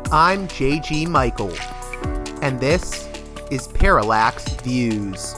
I'm JG Michael, and this is Parallax Views.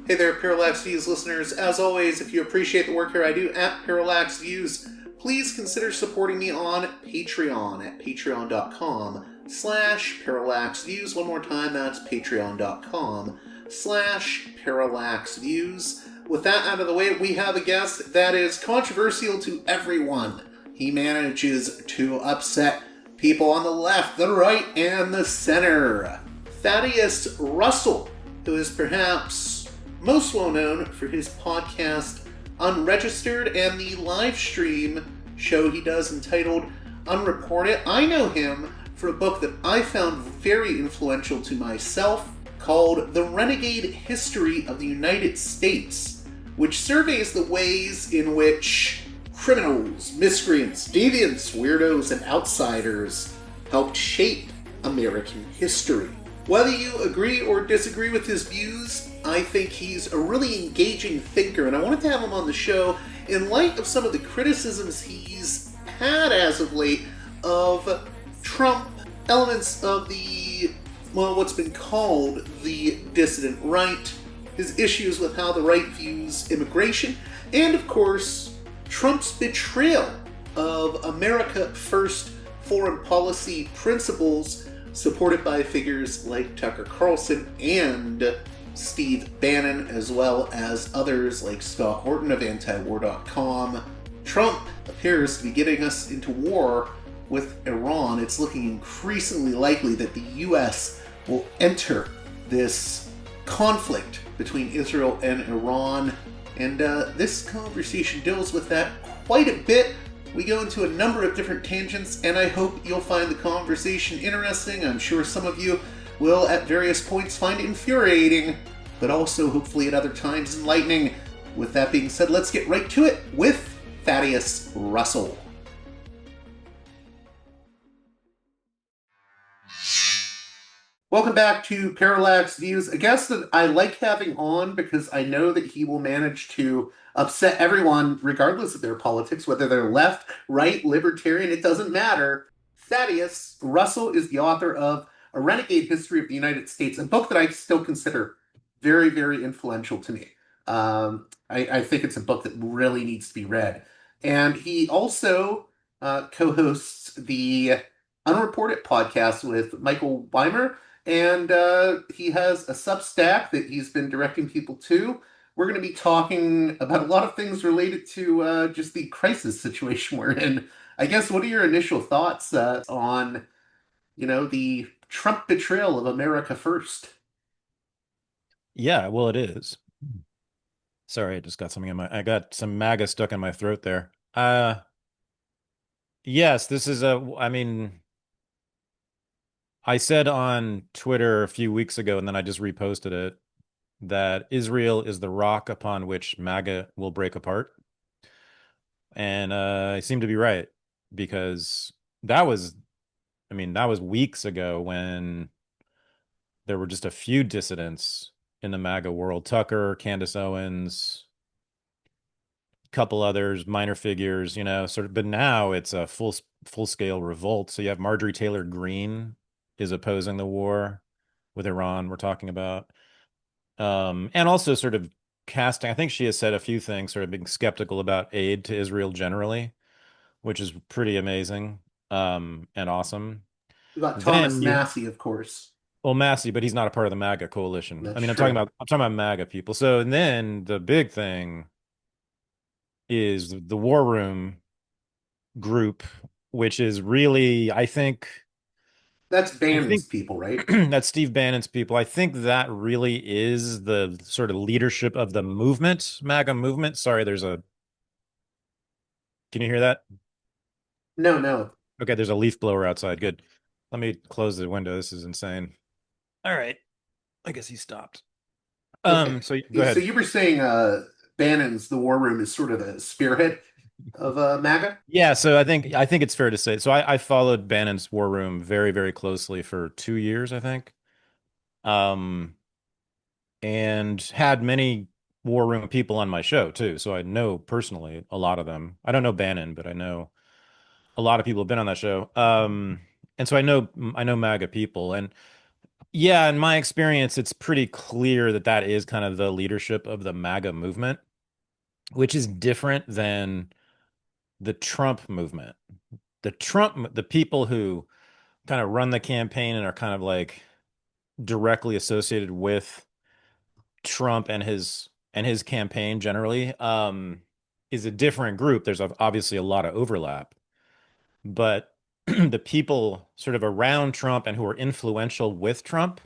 Hey there, Parallax Views listeners. As always, if you appreciate the work here I do at Parallax Views, please consider supporting me on Patreon at patreon.com/parallaxviews. One more time, that's patreon.com/parallaxviews. With that out of the way, we have a guest that is controversial to everyone. He manages to upset people on the left, the right, and the center. Thaddeus Russel, who is perhaps most well known for his podcast Unregistered and the live stream show he does entitled Unreported. I know him for a book that I found very influential to myself called The Renegade History of the United States, which surveys the ways in which criminals, miscreants, deviants, weirdos, and outsiders helped shape American history. Whether you agree or disagree with his views, I think he's a really engaging thinker, and I wanted to have him on the show in light of some of the criticisms he's had as of late of Trump, elements of what's been called the dissident right, his issues with how the right views immigration, and of course, Trump's betrayal of America First foreign policy principles supported by figures like Tucker Carlson and Steve Bannon, as well as others like Scott Horton of antiwar.com. Trump appears to be getting us into war with Iran. It's looking increasingly likely that the U.S. will enter this conflict between Israel and Iran, and this conversation deals with that quite a bit. We go into a number of different tangents, and I hope you'll find the conversation interesting. I'm sure some of you will at various points find it infuriating, but also hopefully at other times enlightening. With that being said, let's get right to it with Thaddeus Russel. Welcome back to Parallax Views, a guest that I like having on because I know that he will manage to upset everyone regardless of their politics, whether they're left, right, libertarian, it doesn't matter. Thaddeus Russel is the author of A Renegade History of the United States, a book that I still consider very, very influential to me. I think it's a book that really needs to be read. And he also co-hosts the Unreported podcast with Michael Weimer, and he has a Substack that he's been directing people to. We're going to be talking about a lot of things related to just the crisis situation we're in. I guess, what are your initial thoughts on, the Trump betrayal of America First? Yeah, well, it is. Sorry, I just got I got some MAGA stuck in my throat there. Yes, I said on Twitter a few weeks ago, and then I just reposted it, that Israel is the rock upon which MAGA will break apart. And I seem to be right, because that was weeks ago when there were just a few dissidents in the MAGA world. Tucker, Candace Owens, a couple others, minor figures, but now it's a full scale revolt. So you have Marjorie Taylor Greene is opposing the war with Iran we're talking about. And also sort of casting, I think she has said a few things, sort of being skeptical about aid to Israel generally, which is pretty amazing and awesome. We got Thomas Massie, of course. Well, Massey, but he's not a part of the MAGA coalition. That's I'm true. talking about MAGA people. So, and then the big thing is the War Room group, which is really, I think that's Bannon's people, right? That's Steve Bannon's people. I think that really is the sort of leadership of the movement, MAGA movement. Sorry, can you hear that? No. Okay, there's a leaf blower outside. Good. Let me close the window. This is insane. All right. I guess he stopped. Okay. So go ahead. So you were saying Bannon's The War Room is sort of the spearhead of MAGA? Yeah, so I think it's fair to say. So I followed Bannon's War Room very, very closely for 2 years, I think. And had many war room people on my show too, so I know personally a lot of them. I don't know Bannon, but I know a lot of people have been on that show. And so I know MAGA people, and yeah, in my experience, it's pretty clear that that is kind of the leadership of the MAGA movement, which is different than the Trump movement. The people who kind of run the campaign and are kind of like directly associated with Trump and his campaign generally, is a different group. There's obviously a lot of overlap, but the people sort of around Trump and who are influential with Trump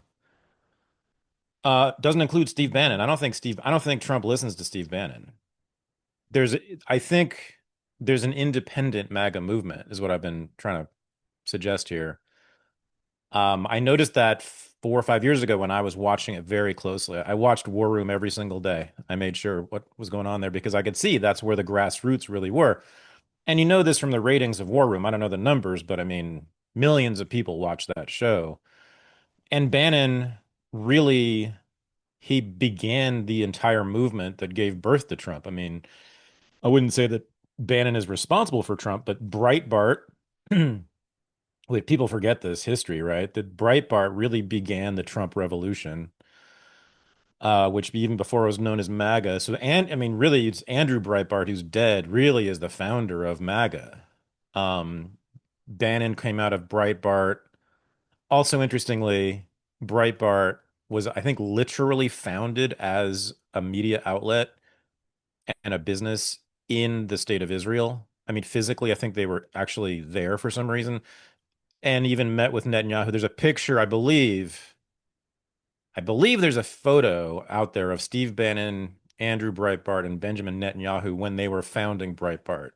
doesn't include Steve Bannon. I don't think Trump listens to Steve Bannon. There's I think there's an independent MAGA movement, is what I've been trying to suggest here. I noticed that 4 or 5 years ago when I was watching it very closely. I watched War Room every single day. I made sure what was going on there because I could see that's where the grassroots really were. And you know this from the ratings of War Room. I don't know the numbers, but I mean, millions of people watch that show. And Bannon really, he began the entire movement that gave birth to Trump. I mean, I wouldn't say that Bannon is responsible for Trump, but Breitbart, wait, people forget this history, right? That Breitbart really began the Trump revolution, which even before it was known as MAGA. So, and I mean, really, it's Andrew Breitbart, who's dead, really is the founder of MAGA. Um, Bannon came out of Breitbart. Also, interestingly, Breitbart was, I think, literally founded as a media outlet and a business in the state of Israel. I mean, physically, I think they were actually there for some reason and even met with Netanyahu. There's a picture, I believe there's a photo out there of Steve Bannon, Andrew Breitbart, and Benjamin Netanyahu when they were founding Breitbart.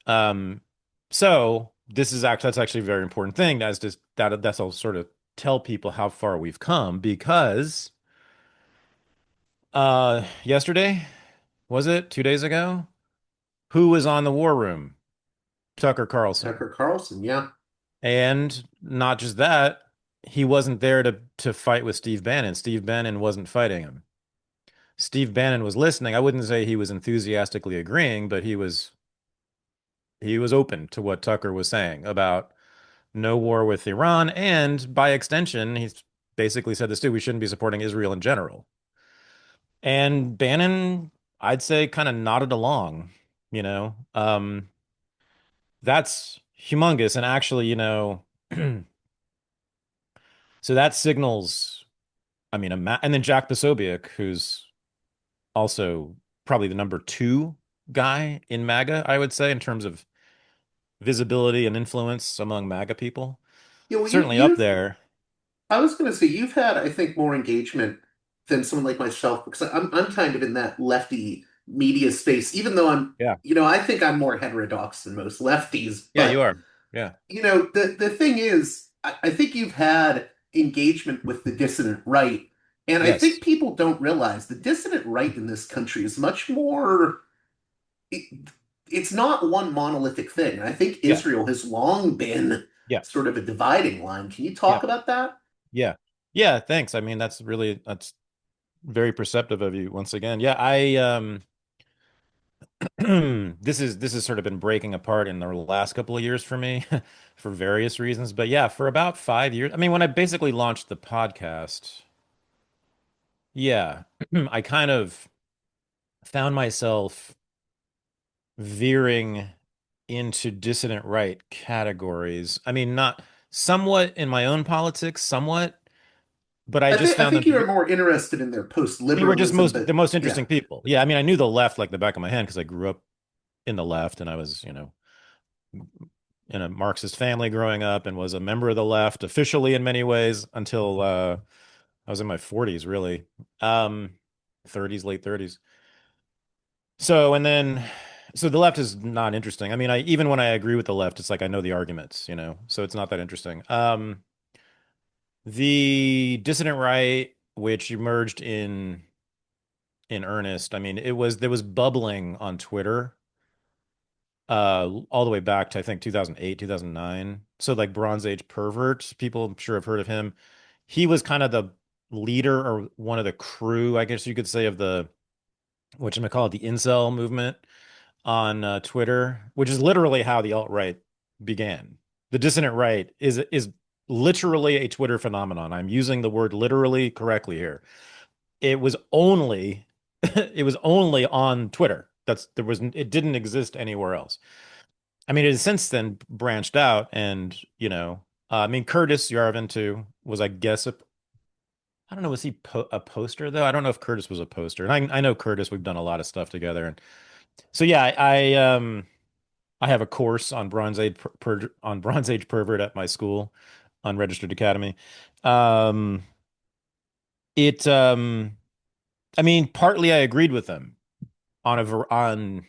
Um, so that's actually a very important thing. That's I'll sort of tell people how far we've come because yesterday, was it 2 days ago? Who was on the War Room? Tucker Carlson. Tucker Carlson, yeah. And not just that, he wasn't there to fight with Steve Bannon. Steve Bannon wasn't fighting him. Steve Bannon was listening. I wouldn't say he was enthusiastically agreeing, but he was open to what Tucker was saying about no war with Iran, and by extension, he's basically said this too, we shouldn't be supporting Israel in general. And Bannon, I'd say, kind of nodded along, you know. That's humongous. And actually, so that signals, I mean, and then Jack Posobiec, who's also probably the number two guy in MAGA, I would say, in terms of visibility and influence among MAGA people. Yeah, well, Certainly up there. I was going to say you've had, I think, more engagement than someone like myself because I'm kind of in that lefty media space, even though Yeah. I think I'm more heterodox than most lefties. Yeah, you But, are. Yeah. the thing is, I think you've had engagement with the dissident right. And I Yes. think people don't realize the dissident right in this country is much more, it, it's not one monolithic thing. And I think Yeah. Israel has long been Yeah. sort of a dividing line. Can you Yeah. talk about that? Yeah. Yeah. Thanks. I mean, that's very perceptive of you once again. Yeah, I this has sort of been breaking apart in the last couple of years for me for various reasons. But yeah, for about 5 years. I mean, when I basically launched the podcast, yeah, I kind of found myself veering into dissident right categories. I mean, not somewhat in my own politics, somewhat, but I just I found them think to you are be, more interested in their they were just post-liberalism, the but most yeah. interesting people. Yeah, I mean, I knew the left like the back of my hand because I grew up in the left and I was, in a Marxist family growing up and was a member of the left officially in many ways until I was in my 40s, really. 30s, late 30s. So, and then, so the left is not interesting. I mean, even when I agree with the left, it's like I know the arguments, so it's not that interesting. The dissident right, which emerged in earnest, I mean, there was bubbling on Twitter all the way back to I think 2008, 2009. So like Bronze Age pervert, people I'm sure have heard of him. He was kind of leader or one of the crew, I guess you could say, of the whatchamacallit, the incel movement on Twitter, which is literally how the alt-right began. The dissident right is literally a Twitter phenomenon. I'm using the word literally correctly here. It was only it was only on Twitter. It didn't exist anywhere else. I mean, it has since then branched out, and I mean, Curtis Yarvin too was, I guess, I don't know, was he a poster though? I don't know if Curtis was a poster. And I know Curtis, we've done a lot of stuff together, and so yeah, I have a course on Bronze Age pervert at my school, Unregistered Academy. Um, it I mean, partly I agreed with them on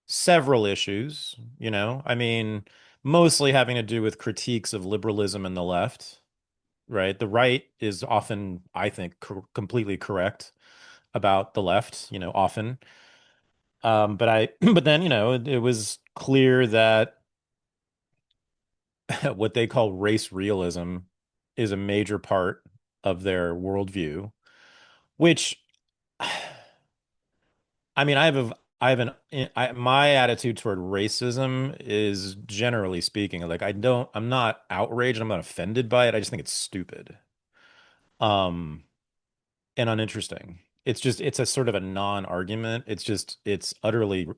several issues, I mean, mostly having to do with critiques of liberalism and the left, right? The right is often, I think, completely correct about the left, often. But but then, it was clear that what they call race realism is a major part of their worldview, which I mean, I have my attitude toward racism is, generally speaking, like, I'm not outraged, I'm not offended by it. I just think it's stupid, um, and uninteresting. It's a sort of a non-argument. It's utterly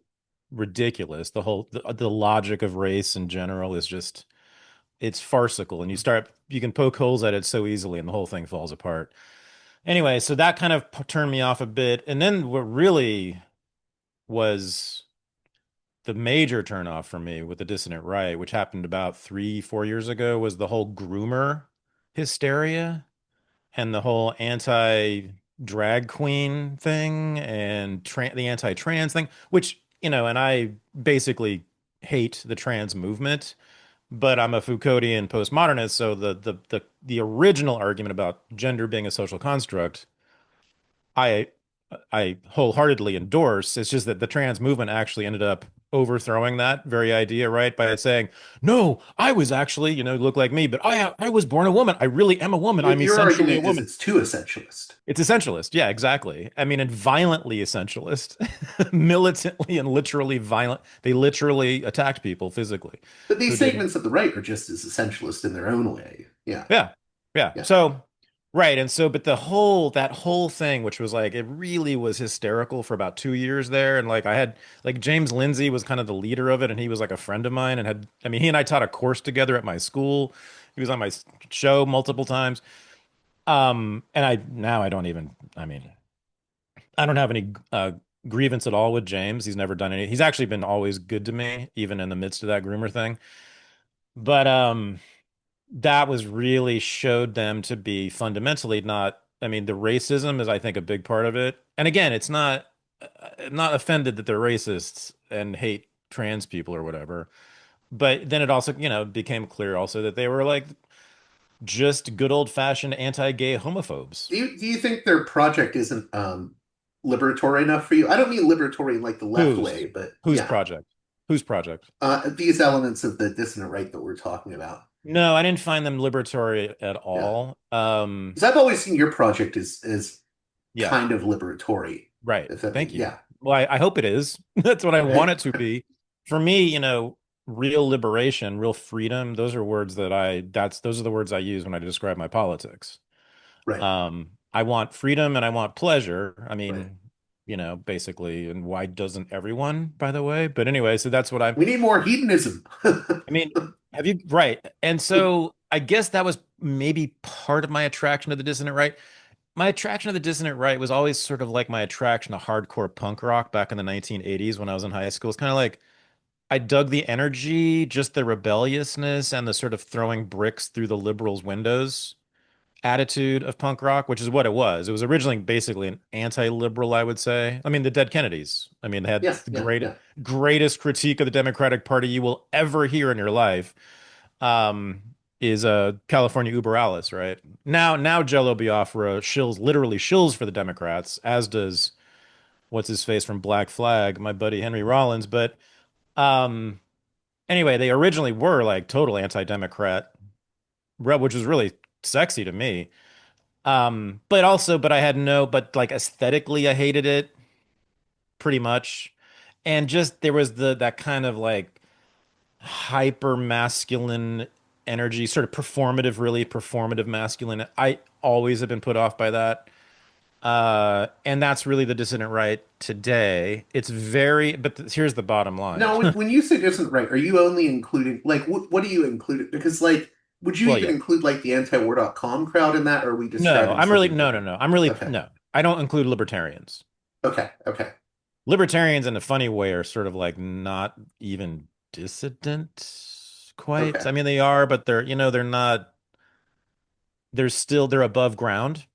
ridiculous. The logic of race in general is just, it's farcical, and you can poke holes at it so easily, and the whole thing falls apart. Anyway, so that kind of turned me off a bit, and then what really was the major turnoff for me with the dissident right, which happened about 3, 4 years ago, was the whole groomer hysteria and the whole anti-drag queen thing and the anti-trans thing, which, and I basically hate the trans movement, but I'm a Foucauldian postmodernist, so the original argument about gender being a social construct, I I wholeheartedly endorse. It's just that the trans movement actually ended up overthrowing that very idea, right? By saying, no, I was actually, look like me, but I was born a woman. I really am a woman. I'm Your essentially a argument is woman. it's too essentialist. It's essentialist. Yeah, exactly. I mean, and violently essentialist, militantly and literally violent. They literally attacked people physically But who these didn't. segments of the right are just as essentialist in their own way. Yeah, Yeah. Yeah. yeah. So, right. And so, but that whole thing, which was like, it really was hysterical for about 2 years there. And like, I had, like, James Lindsay was kind of the leader of it. And he was like a friend of mine, and I mean, he and I taught a course together at my school. He was on my show multiple times. And now I don't even, I mean, I don't have any, grievance at all with James. He's never done any, he's actually been always good to me, even in the midst of that groomer thing. But, that was really showed them to be fundamentally not, I mean, the racism is, I think, a big part of it. And again, it's not, I'm not offended that they're racists and hate trans people or whatever. But then it also, became clear also that they were like just good old fashioned anti-gay homophobes. Do you think their project isn't liberatory enough for you? I don't mean liberatory in like the left Whose? way, but Whose yeah, project? Whose project? these elements of the dissonant right that we're talking about. No, I didn't find them liberatory at Yeah, all. because I've always seen your project as Yeah, kind of liberatory. right. If that Thank you. yeah, Well, I hope it is. That's what I want it to be. For me, real liberation, real freedom, those are the words I use when I describe my politics. right, I want freedom and I want pleasure. I right. mean, basically, and why doesn't everyone, by the way? But anyway, so that's what We need more hedonism. I mean, right. And so I guess that was maybe part of my attraction to the dissonant right. My attraction to the dissonant right was always sort of like my attraction to hardcore punk rock back in the 1980s when I was in high school. It's kind of like I dug the energy, just the rebelliousness and the sort of throwing bricks through the liberals' windows attitude of punk rock, which is what it was. It was originally basically an anti-liberal, I would say. I mean, the Dead Kennedys. I mean, they had Yeah, the yeah, yeah. greatest critique of the Democratic Party you will ever hear in your life. Um, is California Uber Alles, right? Now Jello Biafra literally shills for the Democrats, as does what's his face from Black Flag, my buddy Henry Rollins. But um, anyway, they originally were like total anti-Democrat, which was really sexy to me. But I had no, but like aesthetically, I hated it pretty much. And just there was that kind of like hyper masculine energy, sort of performative, really performative masculine. I always have been put off by that. And that's really the dissident right today. It's very, but here's the bottom line. Now, when you say dissident right, are you only including like what do you include? Because like, would you Well, even yeah. include like the anti-war.com crowd in that, or are we No, describing I'm really, something no, no, different? no. I'm really, Okay, no. I don't include libertarians. okay, okay, Libertarians, in a funny way, are sort of like not even dissident quite. okay. I mean, they are, but they're not, they're above ground.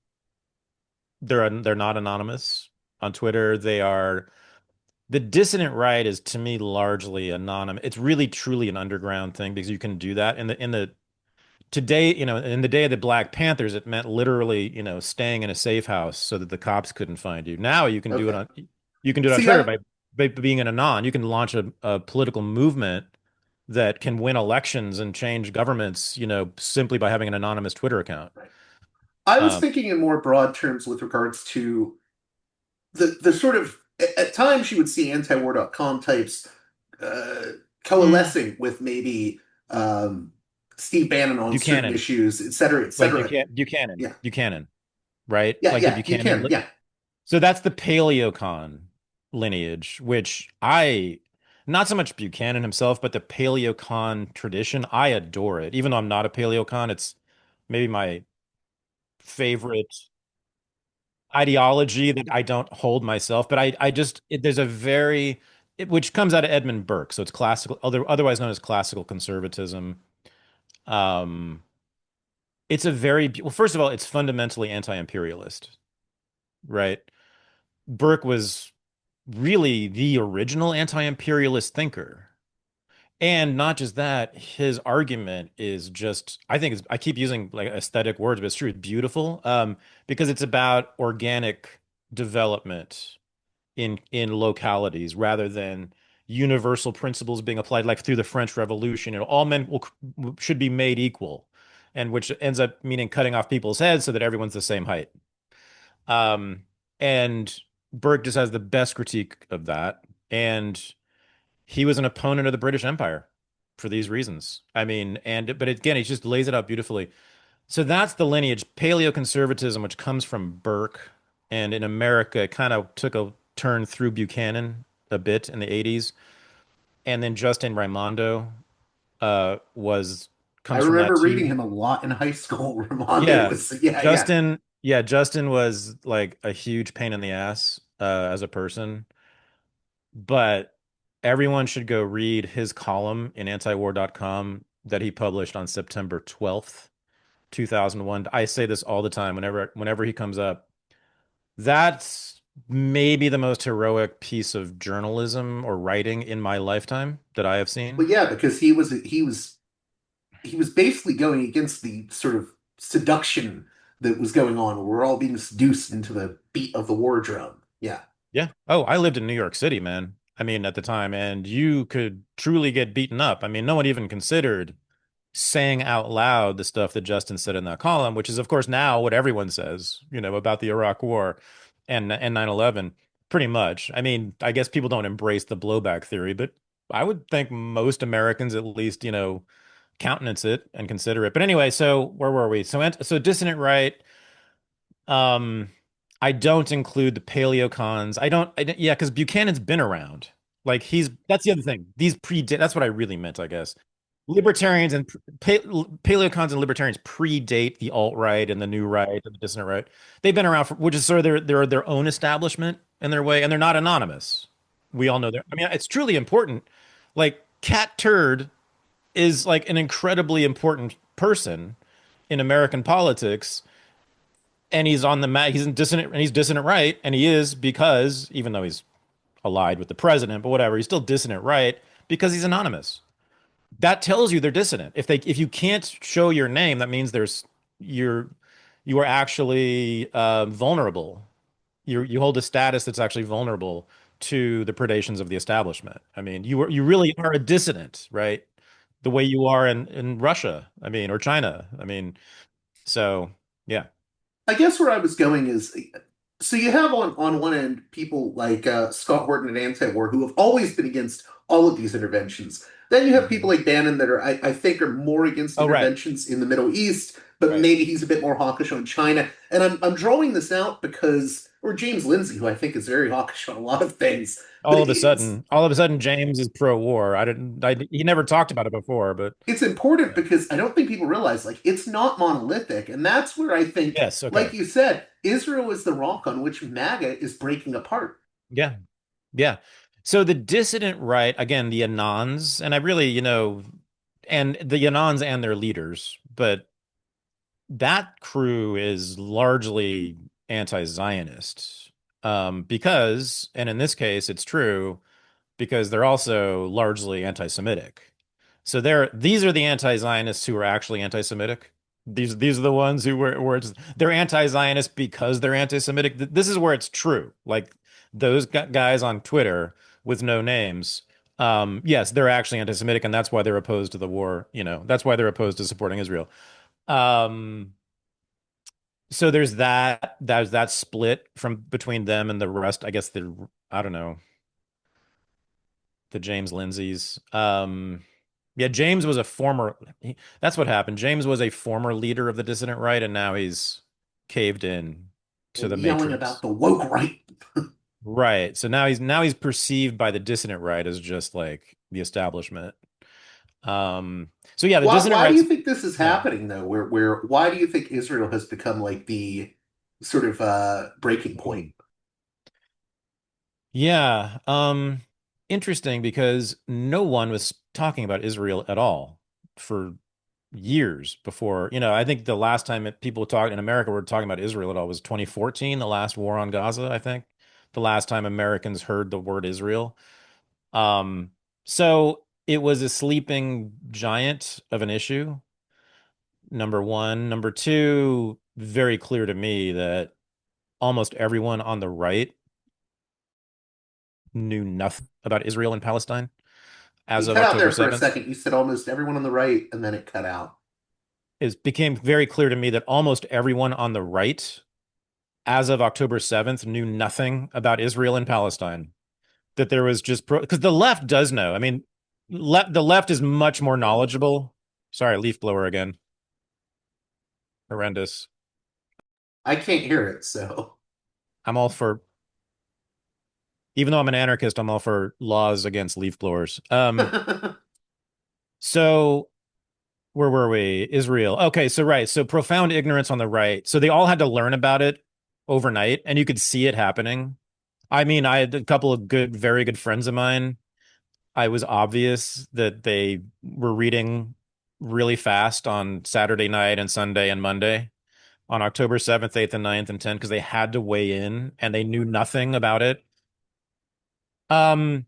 They're not anonymous on Twitter. They are the dissident right is to me largely anonymous. It's really truly an underground thing because you can do that in the today, in the day of the Black Panthers, it meant literally, staying in a safe house so that the cops couldn't find you. Now Okay. you can do it on See, Twitter by being an anon. You can launch a political movement that can win elections and change governments, simply by having an anonymous Twitter account. I was Um, thinking in more broad terms with regards to the sort of at times you would see anti-war.com types uh, mm, coalescing with maybe Steve Bannon on certain Buchanan, issues, et cetera, et like cetera. Yeah, Buchanan, right? yeah, Like the yeah. Buchanan. Buchanan. Yeah. So that's the paleocon lineage, which not so much Buchanan himself, but the paleocon tradition. I adore it. Even though I'm not a paleocon, it's maybe my favorite ideology that I don't hold myself. But there's a which comes out of Edmund Burke. So it's classical, otherwise known as classical conservatism. Um, it's a well, first of all, it's fundamentally anti-imperialist, right? Burke was really the original anti-imperialist thinker. And not just that, his argument is just, I keep using like aesthetic words, but it's true, it's beautiful, because it's about organic development in localities rather than universal principles being applied like through the French Revolution. All men should be made equal, and which ends up meaning cutting off people's heads so that everyone's the same height. Um, and Burke just has the best critique of that. And he was an opponent of the British Empire for these reasons. I mean, but again, he just lays it out beautifully. So that's the lineage, paleoconservatism, which comes from Burke, and in America, it kind of took a turn through Buchanan a bit in the 80s, and then Justin Raimondo was I comes from that remember reading too. him a lot in high school. Ramondo Yeah, was, yeah, yeah. Justin was like a huge pain in the ass as a person. But everyone should go read his column in antiwar.com that he published on September 12th, 2001. I say this all the time whenever he comes up. That's maybe the most heroic piece of journalism or writing in my lifetime that I have Well, seen. yeah, because he was basically going against the sort of seduction that was going on. Where we're all being seduced into the beat of the war drum. Yeah. Yeah. Oh, I lived in New York City, man. I mean, at the time, and you could truly get beaten up. I mean, no one even considered saying out loud the stuff that Justin said in that column, which is, of course, now what everyone says, about the Iraq War and 9/11, pretty much. I mean, I guess people don't embrace the blowback theory, but I would think most Americans at least, countenance it and consider it. But anyway, so where were we? So dissident right. Um, I don't include the paleocons. Yeah, because Buchanan's been around. Like that's the other thing. That's what I really meant, I guess. Libertarians and paleocons and libertarians predate the alt-right and the new right and the dissident right. They've been around which is sort of their own establishment in their way, and they're not anonymous. We all know that. I mean, it's truly important. Like Cat Turd is like an incredibly important person in American politics, and he's dissident right, and he is because even though he's allied with the president, but whatever, he's still dissident right because he's anonymous. That tells you they're dissident. If you can't show your name, that means you're you are actually vulnerable. You hold a status that's actually vulnerable to the predations of the establishment. I mean, you really are a dissident, right? The way you are in Russia, I mean, or China. I mean, so yeah. I guess where I was going is, so you have on one end people like Scott Horton and anti-war who have always been against all of these interventions. Then you have people Mhm. like Bannon that I think are more against Oh, right, interventions in the Middle East, but right. maybe he's a bit more hawkish on China. And I'm drawing this out because, or James Lindsay, who I think is very hawkish on a lot of things, but All of a sudden, James is pro-war. He never talked about it before, but it's important yeah. because I don't think people realize like it's not monolithic, and that's where I think, Yes, okay. like you said, Israel is the rock on which MAGA is breaking apart. Yeah, yeah. So the dissident right, again, the Anons, and I really, and the Anons and their leaders, but that crew is largely anti-Zionist. Because, and in this case, it's true because they're also largely anti-Semitic. So these are the anti-Zionists who are actually anti-Semitic. These are the ones where they're anti-Zionist because they're anti-Semitic. This is where it's true. Like those guys on Twitter with no names. Yes, they're actually anti-Semitic, and that's why they're opposed to the war. That's why they're opposed to supporting Israel. Um, so there's that split from between them and the rest. I guess I don't know, the James Lindsay's. Yeah, James was a former. That's what happened. James was a former leader of the dissident right, and now he's caved in to And the yelling about matrix. the woke right. Right. So now he's perceived by the dissident right as just like the establishment. So yeah, the dissident Why do you rights. think this is Yeah. happening though? Where why do you think Israel has become like the sort of breaking point? Yeah. Interesting because no one was talking about Israel at all for years before. I think the last time people talked in America were talking about Israel at all was 2014, the last war on Gaza, I think. The last time Americans heard the word Israel. Um, so it was a sleeping giant of an issue, number one. Number two, very clear to me that almost everyone on the right knew nothing about Israel and Palestine You as of cut out October there for a 7th. second. You said almost everyone on the right, and then it cut out. It became very clear to me that almost everyone on the right, as of October 7th, knew nothing about Israel and Palestine. That there was just because the left does know. I mean, the left is much more knowledgeable. Sorry, leaf blower again. Horrendous. I can't hear it, so. I'm all for, even though I'm an anarchist, I'm all for laws against leaf blowers. So where were we? Israel. Okay, so right. So profound ignorance on the right. So they all had to learn about it overnight, and you could see it happening. I mean, I had a couple of very good friends of mine. I was obvious that they were reading really fast on Saturday night and Sunday and Monday on October 7th, 8th, and 9th and 10th because they had to weigh in and they knew nothing about it. Um,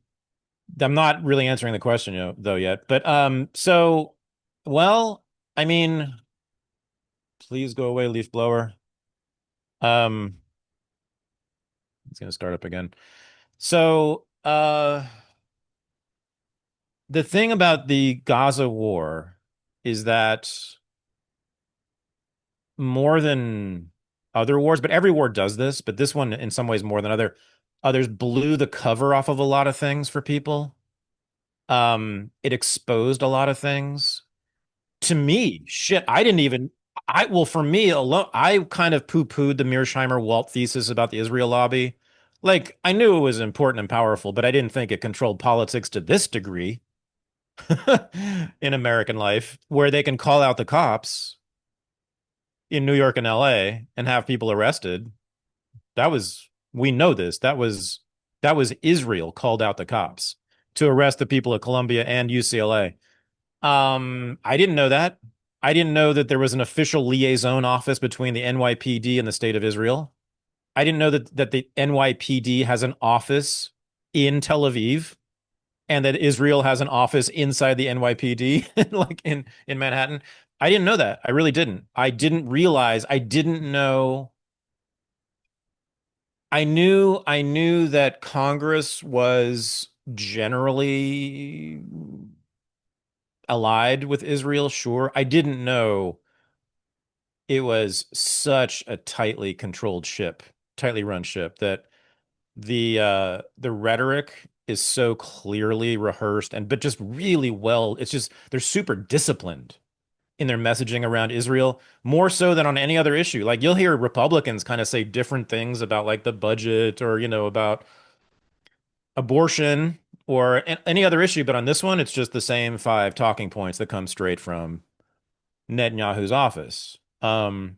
I'm not really answering the question, though yet. But well, I mean, please go away, leaf blower. Um, it's gonna start up again. So, the thing about the Gaza war is that more than other wars, but every war does this, but this one in some ways more than others blew the cover off of a lot of things for people. It exposed a lot of things. To me, shit, I didn't even well, for me alone, I kind of poo-pooed the Mearsheimer Walt thesis about the Israel lobby. Like, I knew it was important and powerful, but I didn't think it controlled politics to this degree in American life, where they can call out the cops in New York and LA and have people arrested. We know this. That was Israel called out the cops to arrest the people at Columbia and UCLA. I didn't know that. I didn't know that there was an official liaison office between the NYPD and the state of Israel. I didn't know that the NYPD has an office in Tel Aviv and that Israel has an office inside the NYPD, like in Manhattan. I didn't know that. I really didn't. I didn't realize. I didn't know. I knew that Congress was generally allied with Israel, sure. I didn't know it was such a tightly controlled ship, tightly run ship that the rhetoric is so clearly rehearsed and but just really well. It's just they're super disciplined in their messaging around Israel, more so than on any other issue. Like you'll hear Republicans kind of say different things about like the budget or about abortion or any other issue, but on this one, it's just the same five talking points that come straight from Netanyahu's office. And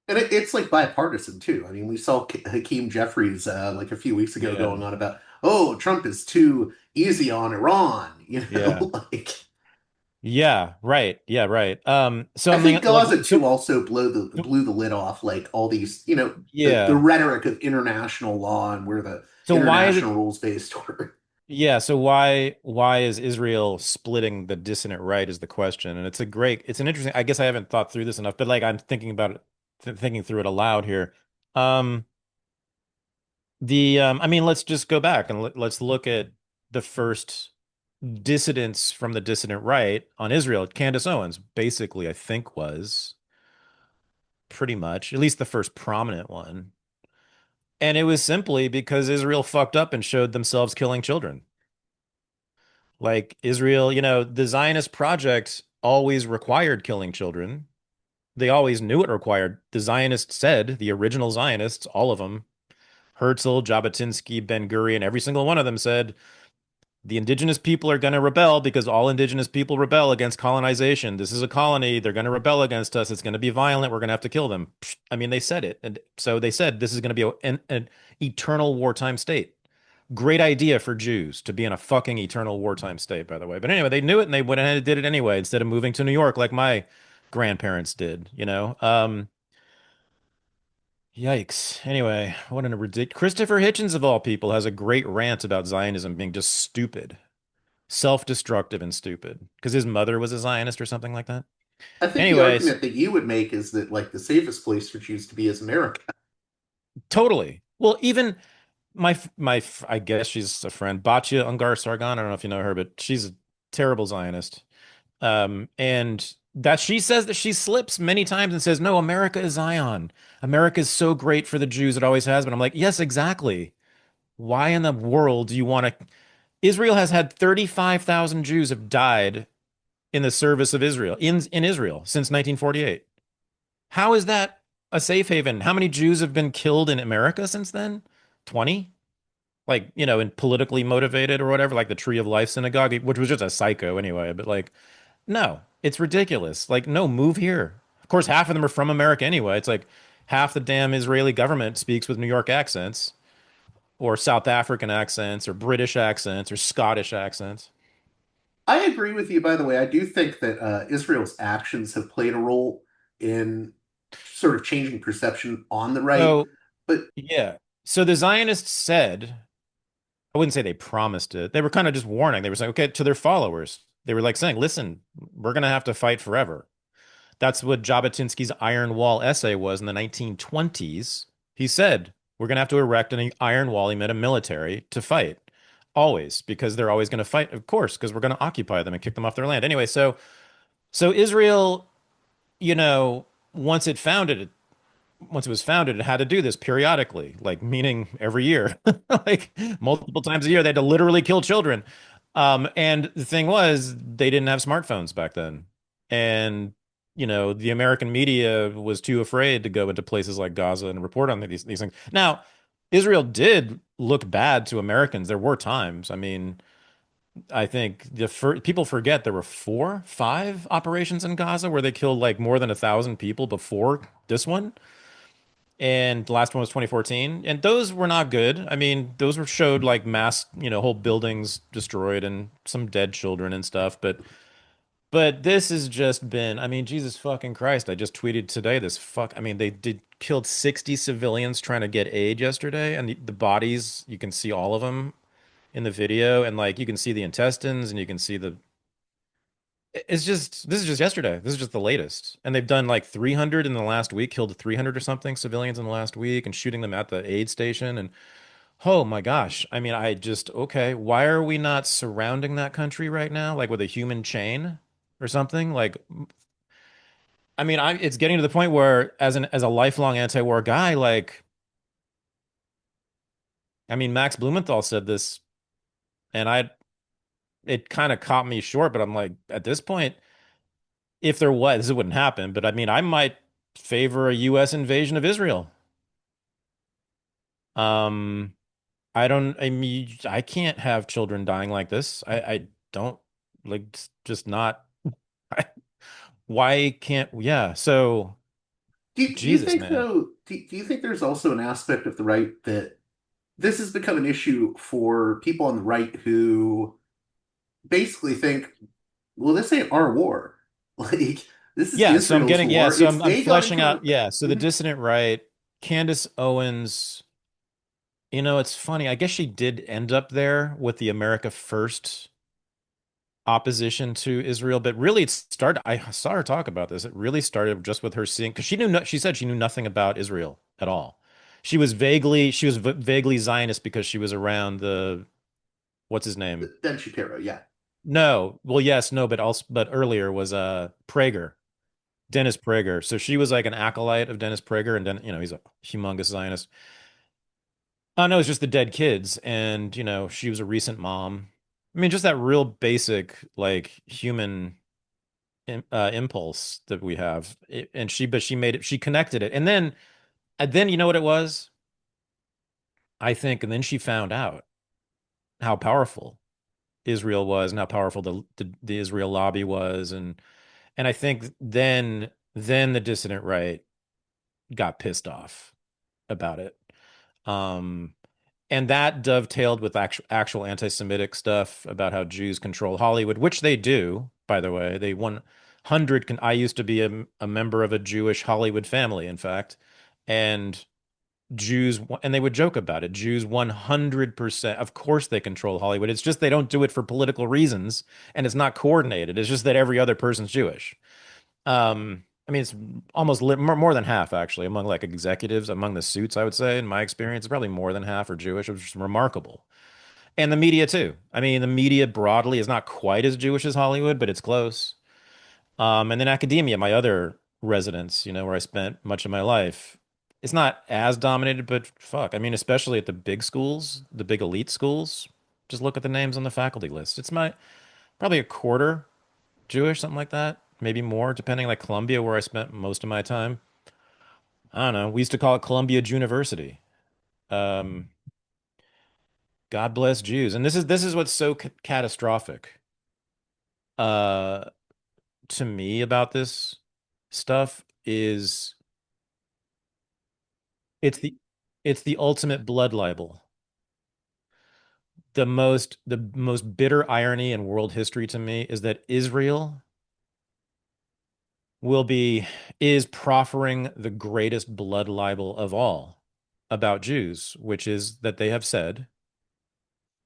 it's like bipartisan too. I mean, we saw Hakeem Jeffries like a few weeks ago Yeah. going on about, oh, Trump is too easy on Iran, Yeah. like Yeah, right. Yeah, right. So I I mean, think like, Gaza too so also blew the lid off like all these, the yeah. rhetoric of international law and where the So why is international it? rules based were. Yeah. So why is Israel splitting the dissident right is the question, and it's an interesting. I guess I haven't thought through this enough, but like I'm thinking about it, thinking through it aloud here. Um, I mean, let's just go back and let's look at the first dissidents from the dissident right on Israel. Candace Owens, basically, I think was pretty much at least the first prominent one. And it was simply because Israel fucked up and showed themselves killing children. Like Israel, the Zionist project always required killing children. They always knew it required. The Zionists said, the original Zionists, all of them, Herzl, Jabotinsky, Ben Gurion, every single one of them said, the indigenous people are going to rebel because all indigenous people rebel against colonization. This is a colony. They're going to rebel against us. It's going to be violent. We're going to have to kill them. I mean, they said it. And so they said this is going to be an eternal wartime state. Great idea for Jews to be in a fucking eternal wartime state, by the way. But anyway, they knew it and they went ahead and did it anyway instead of moving to New York like my grandparents did. Yikes. Anyway, what an ridiculous. Christopher Hitchens, of all people, has a great rant about Zionism being just stupid, self-destructive and stupid because his mother was a Zionist or something like that. I think the Anyways, argument that you would make is that like the safest place for Jews to be is America. totally. Well, even I guess she's a friend, Batya Ungar Sargon. I don't know if you know her, but she's a terrible Zionist. And that she says that she slips many times and says, "No, America is Zion. America is so great for the Jews. It always has been." I'm like, yes, exactly. Why in the world do you want to? Israel has had 35,000 Jews have died in the service of Israel in Israel since 1948. How is that a safe haven? How many Jews have been killed in America since then? 20? Like, in politically motivated or whatever, like the Tree of Life synagogue, which was just a psycho anyway, but like, no, it's ridiculous. Like, no, move here. Of course, half of them are from America anyway. It's like half the damn Israeli government speaks with New York accents or South African accents or British accents or Scottish accents. I agree with you, by the way. I do think that Israel's actions have played a role in sort of changing perception on the right. So, But yeah. So the Zionists said, I wouldn't say they promised it. They were kind of just warning. They were saying, okay, to their followers. They were like saying, listen, we're going to have to fight forever. That's what Jabotinsky's Iron Wall essay was in the 1920s. He said, we're going to have to erect an iron wall. He meant a military to fight always because they're always going to fight, of course, because we're going to occupy them and kick them off their land. Anyway, so Israel, you know, once it founded once it was founded, it had to do this periodically, like meaning every year, like multiple times a year. They had to literally kill children. And the thing was, they didn't have smartphones back then. And, the American media was too afraid to go into places like Gaza and report on these things. Now, Israel did look bad to Americans. There were times. I mean, I think people forget there were 5 operations in Gaza where they killed like more than 1,000 people before this one, and the last one was 2014, and those were not good. I mean, those were showed like mass, whole buildings destroyed and some dead children and stuff, but this has just been, I mean, Jesus fucking Christ. I just tweeted today I mean, they did killed 60 civilians trying to get aid yesterday, and the bodies, you can see all of them in the video, and like you can see the intestines and you can see the this is just yesterday. This is just the latest. And they've done like 300 in the last week, killed 300 or something civilians in the last week and shooting them at the aid station. And oh my gosh. I mean, okay, why are we not surrounding that country right now? Like with a human chain or something? Like, I mean, it's getting to the point where as a lifelong anti-war guy, like, I mean, Max Blumenthal said this, and it kind of caught me short, but I'm like, at this point, if there was, this wouldn't happen, but I mean, I might favor a US invasion of Israel. Um, I mean, I can't have children dying like this. I don't like just not. I, why can't, yeah. So, Do you Jesus, think man. though? Do you think there's also an aspect of the right that this has become an issue for people on the right who basically think, well, this ain't our war. Like, this is Yeah, so I'm Israel's getting, yeah, war. so It's I'm they got fleshing into out, yeah. So the it. dissident right, Candace Owens, it's funny. I guess she did end up there with the America First opposition to Israel, but really it started, I saw her talk about this. It really started just with her seeing, because she knew, no, she said she knew nothing about Israel at all. She was vaguely Zionist because she was around what's his name? Ben Shapiro, yeah. No, well, yes, no, but also, but earlier was Prager, Dennis Prager. So she was like an acolyte of Dennis Prager, and then he's a humongous Zionist. Oh no, it's just the dead kids, and she was a recent mom. I mean, just that real basic like human impulse that we have. But she made it. She connected it, and then you know what it was? I think, and then she found out how powerful Israel was, and how powerful the Israel lobby was, and I think then the dissident right got pissed off about it. Um, and that dovetailed with actual anti-Semitic stuff about how Jews control Hollywood, which they do, by the way. They 100 I used to be a member of a Jewish Hollywood family, in fact, and and they would joke about it. Jews 100%, of course they control Hollywood. It's just they don't do it for political reasons, and it's not coordinated. It's just that every other person's Jewish. I mean, it's almost more than half actually among like executives, among the suits, I would say, in my experience, probably more than half are Jewish, which is remarkable. And the media too. I mean, the media broadly is not quite as Jewish as Hollywood, but it's close. And then academia, my other residence, where I spent much of my life, it's not as dominated, but fuck. I mean, especially at the big schools, the big elite schools, just look at the names on the faculty list. It's probably a quarter Jewish, something like that. Maybe more, depending, like Columbia, where I spent most of my time. I don't know. We used to call it Columbia University. Um, God bless Jews. And this is what's so catastrophic uh to me about this stuff is it's the it's the ultimate blood libel. The most bitter irony in world history to me is that Israel will be is proffering the greatest blood libel of all about Jews, which is that they have said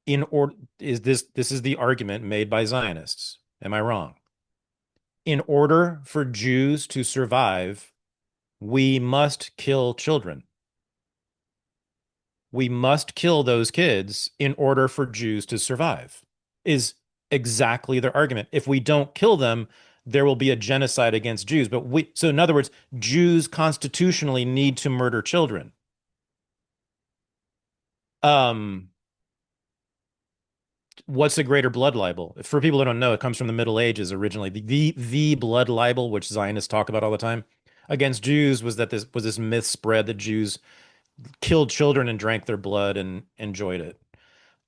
in order is this is the argument made by Zionists. Am I wrong? In order for Jews to survive, we must kill children. We must kill those kids in order for Jews to survive. Is exactly their argument. If we don't kill them, there will be a genocide against Jews. So in other words, Jews constitutionally need to murder children. Um, what's a greater blood libel? For people who don't know, it comes from the Middle Ages originally. The blood libel, which Zionists talk about all the time, against Jews was this myth spread that Jews killed children and drank their blood and enjoyed it.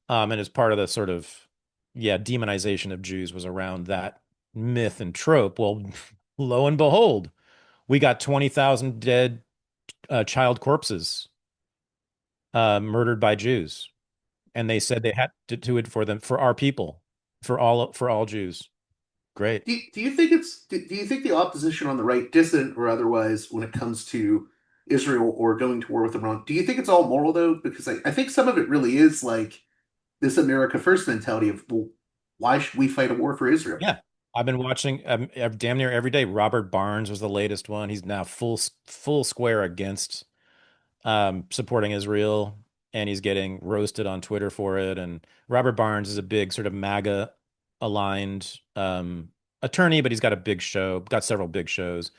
And as part of the sort of demonization of Jews was around that myth and trope. Well, lo and behold, we got 20,000 dead child corpses murdered by Jews, and they said they had to do it for them, for our people, for all Jews. Great. Do you think the opposition on the right, dissident or otherwise, when it comes to Israel or going to war with Iran, do you think it's all moral though? Because I think some of it really is like this America First mentality of, well, why should we fight a war for Israel? Yeah. I've been watching damn near every day. Robert Barnes was the latest one. He's now full square against supporting Israel, and he's getting roasted on Twitter for it. And Robert Barnes is a big sort of MAGA aligned attorney, but he's got a big show, got several big shows.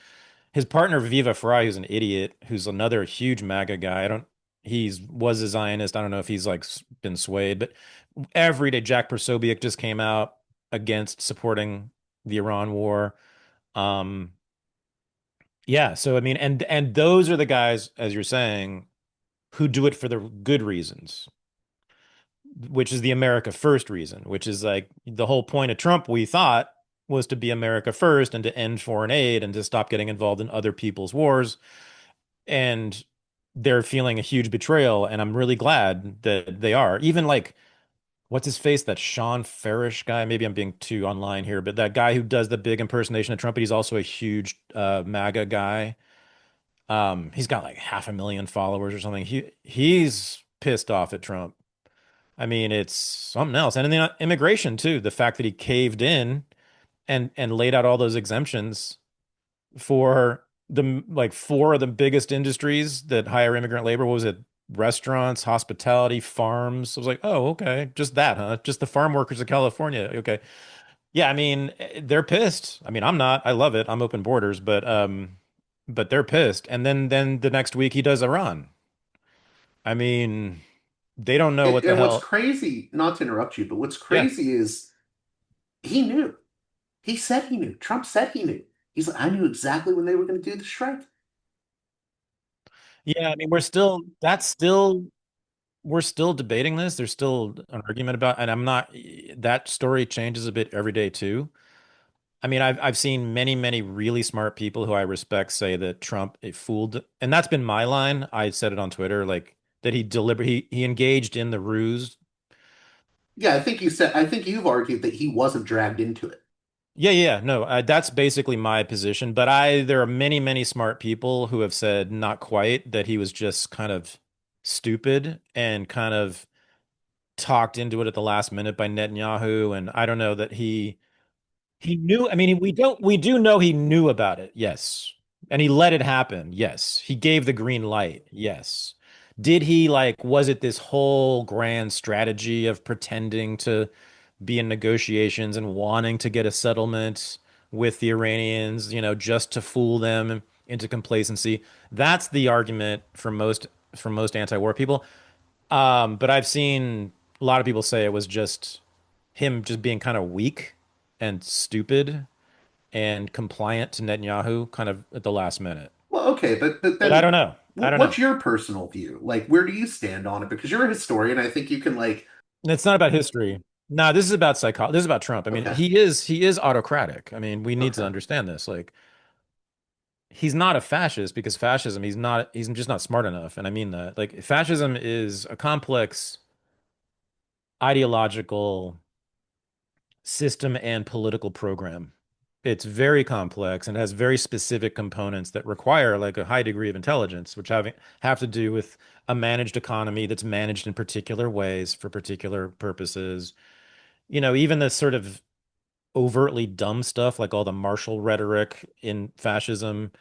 his partner Viva Frei, who's an idiot, who's another huge MAGA guy. I don't. He's was a Zionist. I don't know if he's like been swayed, but every day Jack Posobiec just came out against supporting the Iran war. Um, yeah, so I mean, and those are the guys, as you're saying, who do it for the good reasons, which is the America First reason, which is like the whole point of Trump, we thought, was to be America first and to end foreign aid and to stop getting involved in other people's wars. And they're feeling a huge betrayal, and I'm really glad that they are. Even like what's his face, that Sean Farish guy. Maybe I'm being too online here, but that guy who does the big impersonation of Trump, but he's also a huge MAGA guy. He's got like 500,000 followers or something. He's pissed off at Trump. I mean, it's something else. And in the immigration too, the fact that he caved in and laid out all those exemptions for the like four of the biggest industries that hire immigrant labor. What was it? Restaurants, hospitality, farms. I was like, oh, okay, just that, huh? Just the farm workers of California. Okay. Yeah, I mean, they're pissed. I mean, I'm not. I love it. I'm open borders, but they're pissed. And then the next week he does Iran. I mean, they don't know what the And what's hell. crazy, not to interrupt you, but what's Yeah. crazy is he knew. He said he knew. Trump said he knew. He's like, I knew exactly when they were going to do the strike. Yeah, I mean, we're still debating this. There's still an argument about, and I'm not, that story changes a bit every day too. I mean, I've seen many, many really smart people who I respect say that Trump fooled, and that's been my line. I said it on Twitter, like that he engaged in the ruse. Yeah, I think you've argued that he wasn't dragged into it. Yeah, yeah, no, that's basically my position. But there are many, many smart people who have said not quite, that he was just kind of stupid and kind of talked into it at the last minute by Netanyahu. And I don't know that he knew. I mean, we do know he knew about it. Yes. And he let it happen. Yes. He gave the green light. Yes. Did he like, was it this whole grand strategy of pretending to be in negotiations and wanting to get a settlement with the Iranians, just to fool them into complacency? That's the argument for most anti-war people. But I've seen a lot of people say it was just him just being kind of weak and stupid and compliant to Netanyahu kind of at the last minute. Well, okay, but But I then don't know. I don't know. what's your personal view? Like, where do you stand on it? Because you're a historian, I think you can like, It's not about history. No, this is about psychology. This is about Trump. I mean, okay, he is autocratic. I mean, we need to okay. understand this. Like, he's not a fascist because fascism, he's just not smart enough. And I mean that. Like, fascism is a complex ideological system and political program. It's very complex and has very specific components that require like a high degree of intelligence, which have to do with a managed economy that's managed in particular ways for particular purposes. Even the sort of overtly dumb stuff, like all the martial rhetoric in fascism,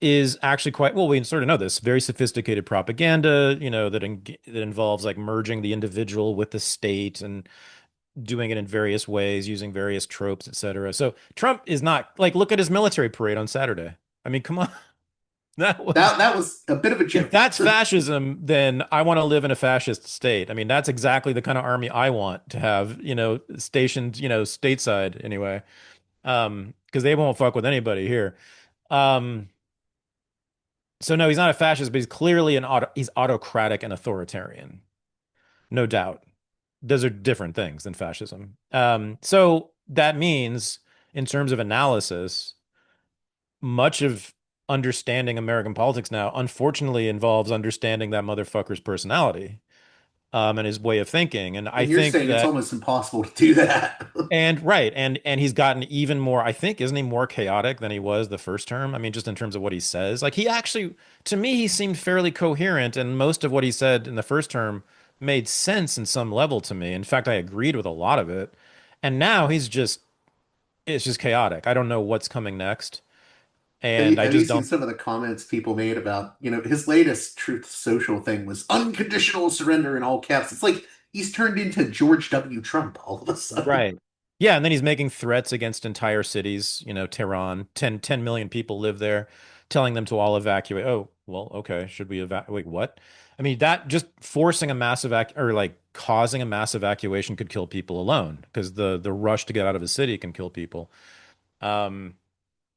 is actually quite well. We sort of know this very sophisticated propaganda, that involves like merging the individual with the state and doing it in various ways, using various tropes, etc. So Trump is not like, look at his military parade on Saturday. I mean, come on. That was That was a bit of a If joke. that's fascism, then I want to live in a fascist state. I mean, that's exactly the kind of army I want to have, stationed, stateside anyway. Because they won't fuck with anybody here. Um, so no, he's not a fascist, but he's clearly he's autocratic and authoritarian. No doubt. Those are different things than fascism. So that means, in terms of analysis, much of understanding American politics now, unfortunately, involves understanding that motherfucker's personality, and his way of thinking. And I And you're think saying it's that, almost impossible to do that. and right, and he's gotten even more. I think, isn't he more chaotic than he was the first term? I mean, just in terms of what he says. Like he actually, to me, he seemed fairly coherent, and most of what he said in the first term made sense in some level to me. In fact, I agreed with a lot of it. And now it's just chaotic. I don't know what's coming next, and I Have you just seen don't. some of the comments people made about, his latest Truth Social thing was unconditional surrender in all caps. It's like he's turned into George W. Trump all of a sudden. Right. Yeah, and then he's making threats against entire cities, Tehran, 10 million people live there, telling them to all evacuate. Oh, well, okay, should we evacuate? Wait, what? I mean, that just forcing a massive or like causing a mass evacuation could kill people alone because the rush to get out of a city can kill people. Um,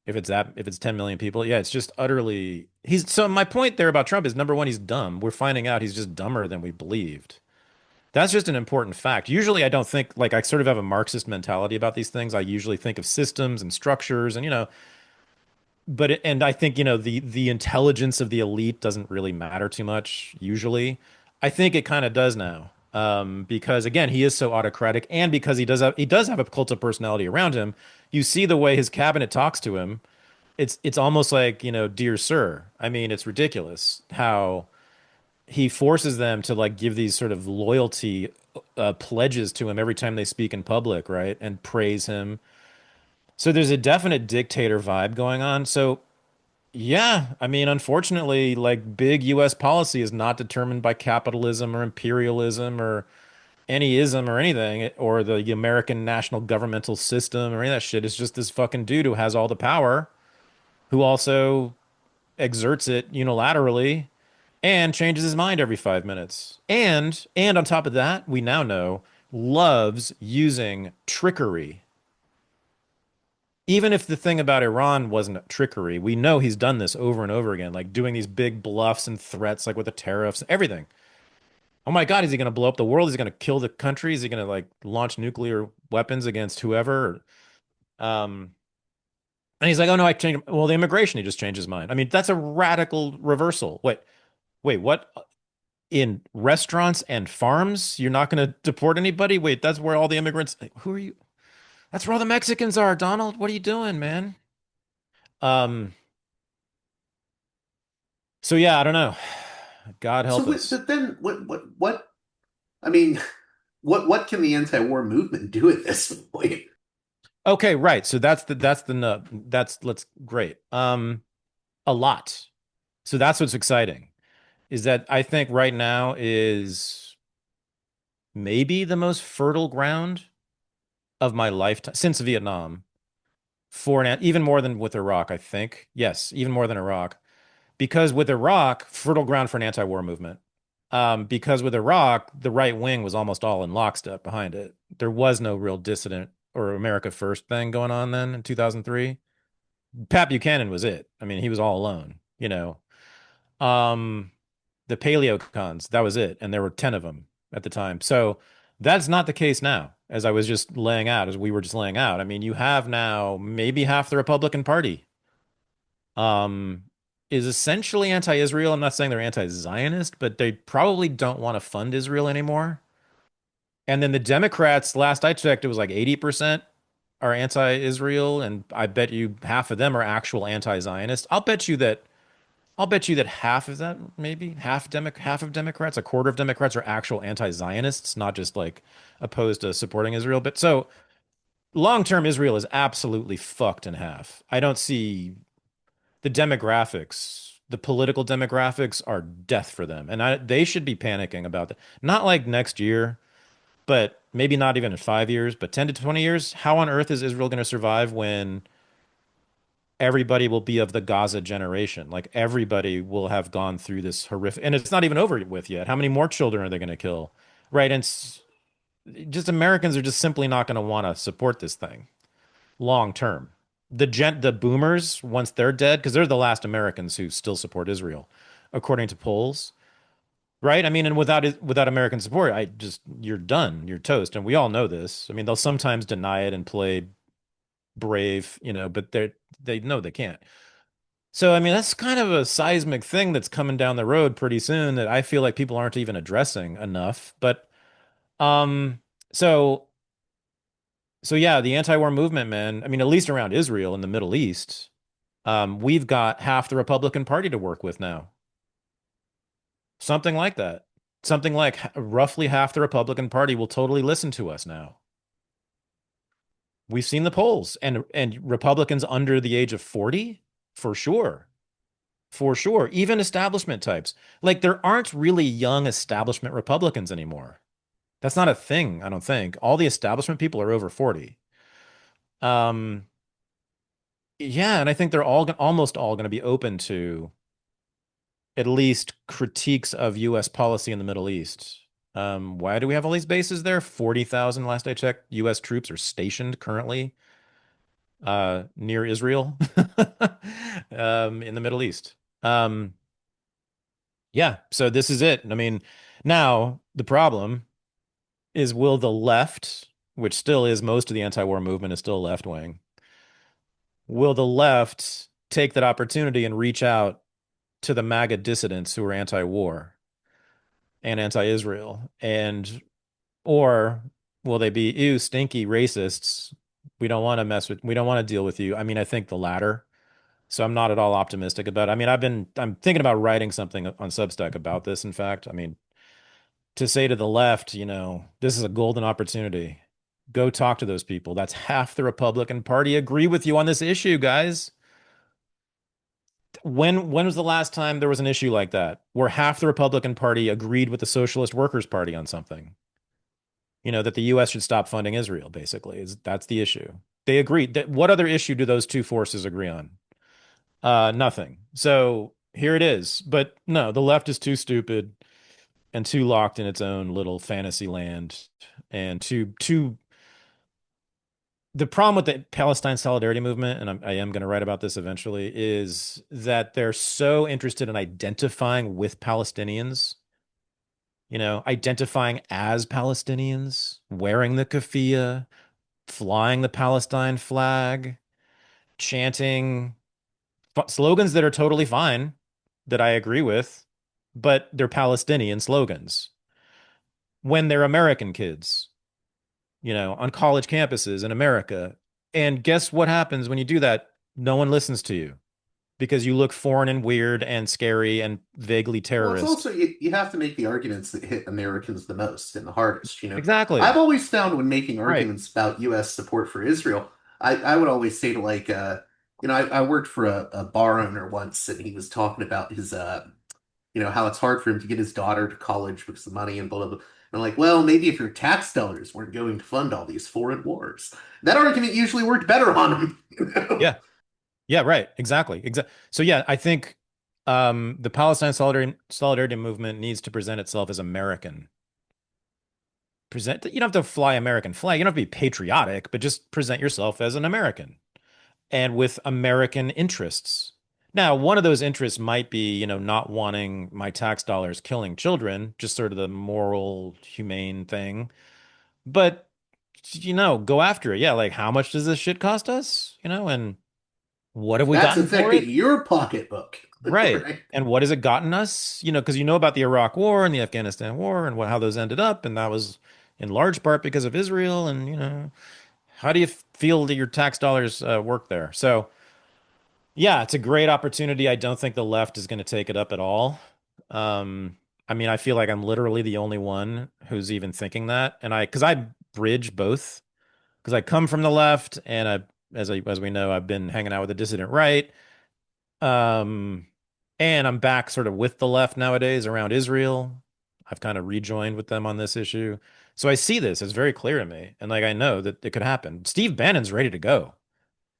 if it's 10 million people, yeah, it's just utterly he's so my point there about Trump is number one, he's dumb. We're finding out he's just dumber than we believed. That's just an important fact. Usually I don't think like I sort of have a Marxist mentality about these things. I usually think of systems and structures and and I think, the intelligence of the elite doesn't really matter too much usually. I think it kind of does now. Because again, he is so autocratic and because he does have a cult of personality around him. You see the way his cabinet talks to him. It's almost like, dear sir. I mean, it's ridiculous how he forces them to like give these sort of loyalty pledges to him every time they speak in public, right? And praise him. So there's a definite dictator vibe going on. So yeah, I mean, unfortunately, like big US policy is not determined by capitalism or imperialism or any ism or anything, or the American national governmental system or any of that shit. It's just this fucking dude who has all the power, who also exerts it unilaterally and changes his mind every 5 minutes. And on top of that, we now know loves using trickery. Even if the thing about Iran wasn't trickery, we know he's done this over and over again, like doing these big bluffs and threats, like with the tariffs, everything. Oh my God, is he going to blow up the world? Is he going to kill the country? Is he going to like launch nuclear weapons against whoever? Um, and he's like, oh no, I changed. Well, the immigration, he just changed his mind. I mean, that's a radical reversal. Wait, what? In restaurants and farms, you're not going to deport anybody? Wait, that's where all the immigrants. Who are you? That's where all the Mexicans are, Donald. What are you doing, man? Um, so yeah, I don't know. God So, help us. but then what? I mean, what can the anti-war movement do at this point? Okay, right. So that's the nub. Let's great. A lot. So that's what's exciting is that I think right now is maybe the most fertile ground of my lifetime since Vietnam for even more than with Iraq, I think. Yes, even more than Iraq. Because with Iraq, fertile ground for an anti-war movement. Because with Iraq, the right wing was almost all in lockstep behind it. There was no real dissident or America First thing going on then in 2003. Pat Buchanan was it. I mean, he was all alone. Um, the paleocons, that was it. And there were 10 of them at the time. So that's not the case now, as I was just laying out, as we were just laying out. I mean, you have now maybe half the Republican Party um, is essentially anti-Israel. I'm not saying they're anti-Zionist, but they probably don't want to fund Israel anymore. And then the Democrats, last I checked, it was like 80% are anti-Israel, and I bet you half of them are actual anti-Zionist. I'll bet you that half of that, maybe half of Democrats, a quarter of Democrats are actual anti-Zionists, not just like opposed to supporting Israel. But so long-term Israel is absolutely fucked in half. I don't see the demographics, the political demographics are death for them. And they should be panicking about that. Not like next year, but maybe not even in 5 years, but 10 to 20 years. How on earth is Israel going to survive when everybody will be of the Gaza generation? Like everybody will have gone through this horrific, and it's not even over with yet. How many more children are they going to kill? Right. And just Americans are just simply not going to want to support this thing long term. The boomers, once they're dead, because they're the last Americans who still support Israel, according to polls, right? I mean, and without American support, you're done, you're toast, and we all know this. I mean, they'll sometimes deny it and play brave, but they know they can't. So, I mean, that's kind of a seismic thing that's coming down the road pretty soon that I feel like people aren't even addressing enough. But um, so so yeah, the anti-war movement, man. I mean, at least around Israel in the Middle East, we've got half the Republican Party to work with now. Something like that. Something like roughly half the Republican Party will totally listen to us now. We've seen the polls, and Republicans under the age of 40, for sure. For sure. Even establishment types. Like there aren't really young establishment Republicans anymore. That's not a thing, I don't think. All the establishment people are over 40. Um, yeah, and I think they're almost all going to be open to at least critiques of U.S. policy in the Middle East. Why do we have all these bases there? 40,000 last I checked, U.S. troops are stationed currently near Israel in the Middle East. Um, yeah, so this is it. I mean, now the problem is, will the left, which still is most of the anti-war movement is still left wing, will the left take that opportunity and reach out to the MAGA dissidents who are anti-war and anti-Israel, and or will they be ew stinky racists? We don't want to deal with you. I mean, I think the latter. So I'm not at all optimistic about it. I mean, I'm thinking about writing something on Substack about this, in fact. I mean, to say to the left, this is a golden opportunity. Go talk to those people. That's half the Republican Party agree with you on this issue, guys. When was the last time there was an issue like that where half the Republican Party agreed with the Socialist Workers' Party on something? That the US should stop funding Israel, basically. That's the issue. They agreed. What other issue do those two forces agree on? Nothing. So here it is. But no, the left is too stupid and too locked in its own little fantasy land, and too the problem with the Palestine Solidarity Movement, and I am going to write about this eventually, is that they're so interested in identifying with Palestinians, identifying as Palestinians, wearing the keffiyeh, flying the Palestine flag, chanting slogans that are totally fine, that I agree with, but they're Palestinian slogans when they're American kids, on college campuses in America. And guess what happens when you do that? No one listens to you because you look foreign and weird and scary and vaguely Well, it's terrorist. also you have to make the arguments that hit Americans the most and the hardest. I've Exactly. always found when making Right. arguments about U.S. support for Israel, I would always say to I worked for a bar owner once, and he was talking about his how it's hard for him to get his daughter to college because of money and blah blah blah. And I'm like, well, maybe if your tax dollars weren't going to fund all these foreign wars, that argument usually worked better on him. Yeah. Yeah, right. Exactly. So yeah, I think the Palestine Solidarity Movement needs to present itself as American. You don't have to fly American flag. You don't have to be patriotic, but just present yourself as an American and with American interests. Now, one of those interests might be, not wanting my tax dollars killing children, just sort of the moral, humane thing. But, go after it. Yeah, like how much does this shit cost us? And what have we That's gotten for affecting it? your pocketbook, Right. right? And what has it gotten us? Because about the Iraq War and the Afghanistan War and how those ended up, and that was in large part because of Israel. And how do you feel that your tax dollars work there? So yeah, it's a great opportunity. I don't think the left is going to take it up at all. Um, I mean, I feel like I'm literally the only one who's even thinking that, and because I bridge both, because I come from the left, and as we know, I've been hanging out with the dissident right. Um, and I'm back sort of with the left nowadays around Israel. I've kind of rejoined with them on this issue. So I see this. It's very clear to me. And like I know that it could happen. Steve Bannon's ready to go.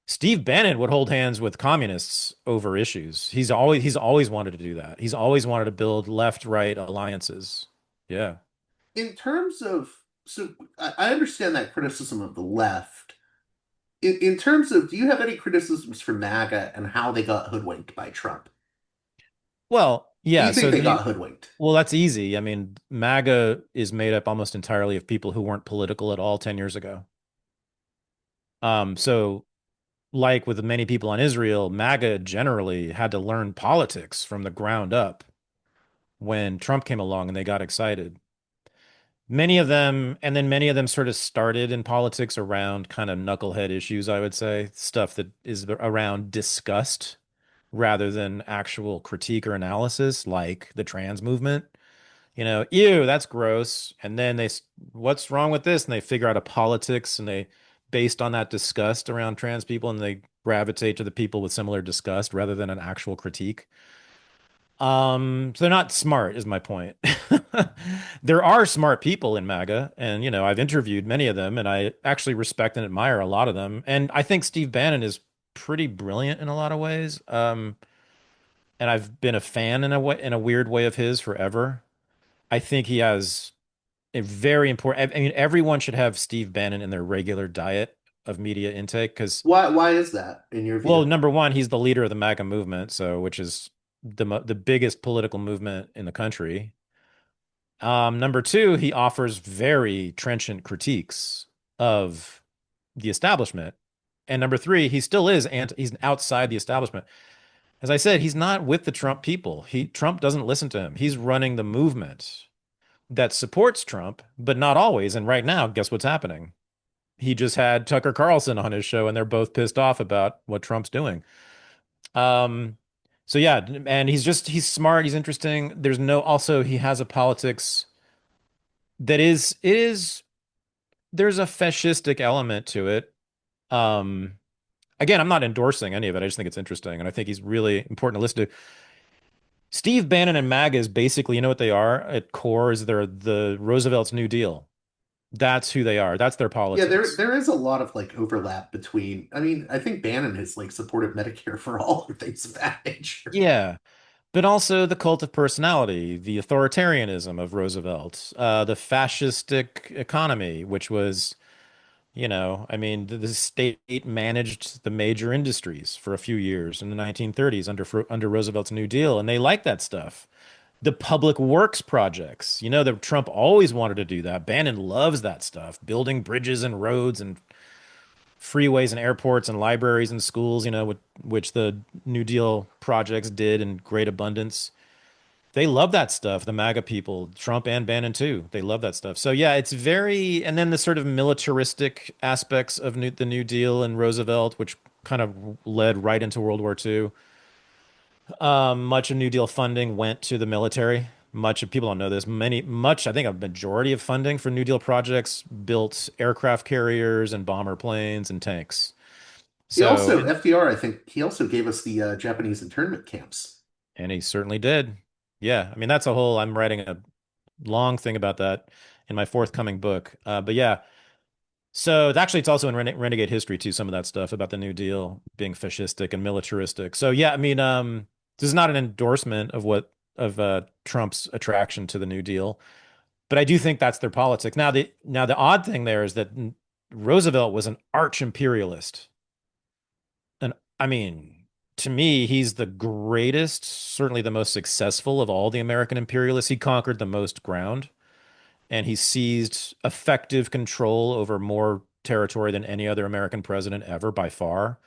Steve Bannon would hold hands with communists over issues. He's always wanted to do that. He's always wanted to build left-right alliances. Yeah. In terms of, so I understand that criticism of the left. In terms of, do you have any criticisms for MAGA and how they got hoodwinked by Trump? Well, Do yeah, you think so they got hoodwinked? that's easy. I mean, MAGA is made up almost entirely of people who weren't political at all 10 years ago. So like with many people on Israel, MAGA generally had to learn politics from the ground up when Trump came along and they got excited. Many of them sort of started in politics around kind of knucklehead issues, I would say, stuff that is around disgust rather than actual critique or analysis, like the trans movement. Ew, that's gross. And then what's wrong with this? And they figure out a politics, and they, based on that disgust around trans people, and they gravitate to the people with similar disgust rather than an actual critique. So they're not smart, is my point. There are smart people in MAGA, and I've interviewed many of them, and I actually respect and admire a lot of them. And I think Steve Bannon is pretty brilliant in a lot of ways. And I've been a fan in a way, in a weird way of his forever. I think he has a very important. I mean, everyone should have Steve Bannon in their regular diet of media intake because, Why is that in your well, view? number one, he's the leader of the MAGA movement, so which is the biggest political movement in the country. Number two, he offers very trenchant critiques of the establishment. And number three, he still is he's outside the establishment. As I said, he's not with the Trump people. Trump doesn't listen to him. He's running the movement that supports Trump, but not always. And right now, guess what's happening? He just had Tucker Carlson on his show, and they're both pissed off about what Trump's doing. Um, so yeah, and he's smart, he's interesting. Also he has a politics that is there's a fascistic element to it. Um, Again, I'm not endorsing any of it. I just think it's interesting, and I think he's really important to listen to. Steve Bannon and MAGA is basically, you know what they are at core is they're the Roosevelt's New Deal. That's who they are. That's their Yeah, there politics. there is a lot of like overlap between. I mean, I think Bannon has like supported Medicare for all and things of that nature. Yeah, but also the cult of personality, the authoritarianism of Roosevelt, the fascistic economy, which was, I mean, the state managed the major industries for a few years in the 1930s under Roosevelt's New Deal, and they liked that stuff. The public works projects, that Trump always wanted to do that. Bannon loves that stuff, building bridges and roads and freeways and airports and libraries and schools, which the New Deal projects did in great abundance. They love that stuff, the MAGA people, Trump and Bannon too. They love that stuff. So yeah, it's very, and then the sort of militaristic aspects of the New Deal and Roosevelt, which kind of led right into World War II. Much of New Deal funding went to the military. Much of people don't know this. I think a majority of funding for New Deal projects built aircraft carriers and bomber planes and tanks. He So, also FDR, I think he also gave us the Japanese internment camps. and he certainly did. Yeah, I mean that's a whole. I'm writing a long thing about that in my forthcoming book. But yeah, so it's also in Renegade History too. Some of that stuff about the New Deal being fascistic and militaristic. So yeah, I mean, this is not an endorsement of Trump's attraction to the New Deal, but I do think that's their politics. Now the odd thing there is that Roosevelt was an arch imperialist, and I mean. To me, he's the greatest, certainly the most successful of all the American imperialists. He conquered the most ground and he seized effective control over more territory than any other American president ever by far.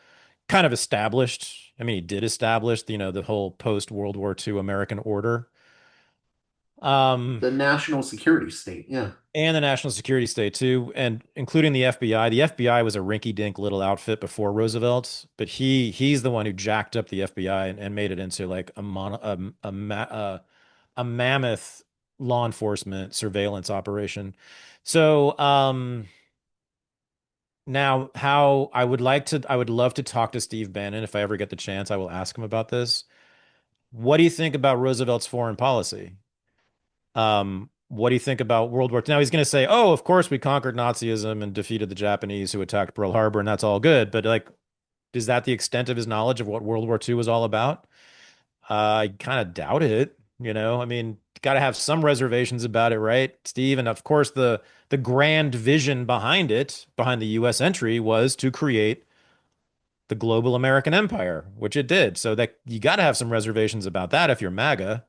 Kind of established. I mean, he did establish, the whole post World War II American order. Um, The national security state. Yeah. and the national security state too, and including the FBI. The FBI was a rinky-dink little outfit before Roosevelt, but he's the one who jacked up the FBI and made it into like a mammoth law enforcement surveillance operation. So, now how I would love to talk to Steve Bannon if I ever get the chance. I will ask him about this. What do you think about Roosevelt's foreign policy? What do you think about World War II? Now he's going to say, "Oh, of course we conquered Nazism and defeated the Japanese who attacked Pearl Harbor, and that's all good." But like, is that the extent of his knowledge of what World War II was all about? I kind of doubt it. I mean, got to have some reservations about it, right, Steve? And of course, the grand vision behind it, behind the U.S. entry, was to create the global American empire, which it did. So that you got to have some reservations about that if you're MAGA.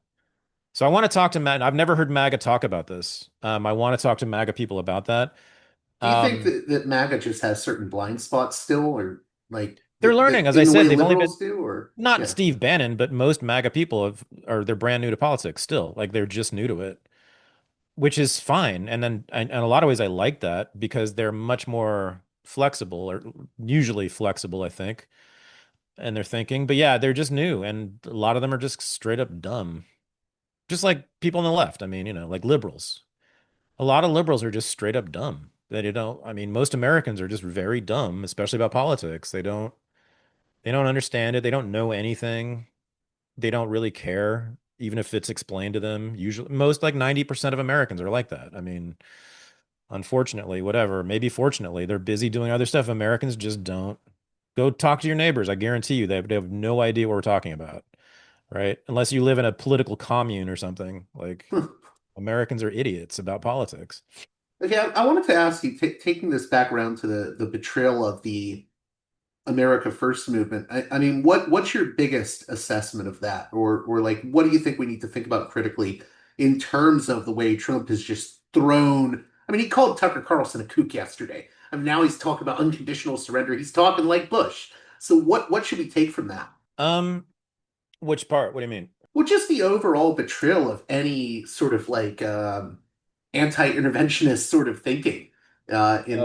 So I want to talk to Matt. I've never heard MAGA talk about this. I want to talk to MAGA people about that. Do you think Um, that MAGA just has certain blind spots still, or like they're learning, as I in the way said. They've only been liberals do, or not yeah? Steve Bannon, but most MAGA people are they're brand new to politics still. Like they're just new to it, which is fine. And then in a lot of ways, I like that because they're much more flexible or usually flexible, I think, and they're thinking. But yeah, they're just new, and a lot of them are just straight up dumb, just like people on the left. I mean, like liberals. A lot of liberals are just straight up dumb. They don't. I mean, most Americans are just very dumb, especially about politics. They don't understand it. They don't know anything. They don't really care. even if it's explained to them. Usually, most like 90% of Americans are like that. I mean, unfortunately, whatever, maybe fortunately, they're busy doing other stuff. Americans just don't. Go talk to your neighbors. I guarantee you they have no idea what we're talking about, right? Unless you live in a political commune or something. Like Americans are idiots about politics. Okay, I wanted to ask you, taking this back around to the betrayal of the America First movement. I mean, what's your biggest assessment of that, or like, what do you think we need to think about critically in terms of the way Trump has just thrown? I mean, he called Tucker Carlson a kook yesterday. I mean, now he's talking about unconditional surrender. He's talking like Bush. So what should we take from that? Um, which part? What do you mean? Well, just the overall betrayal of any sort of like anti-interventionist sort of thinking in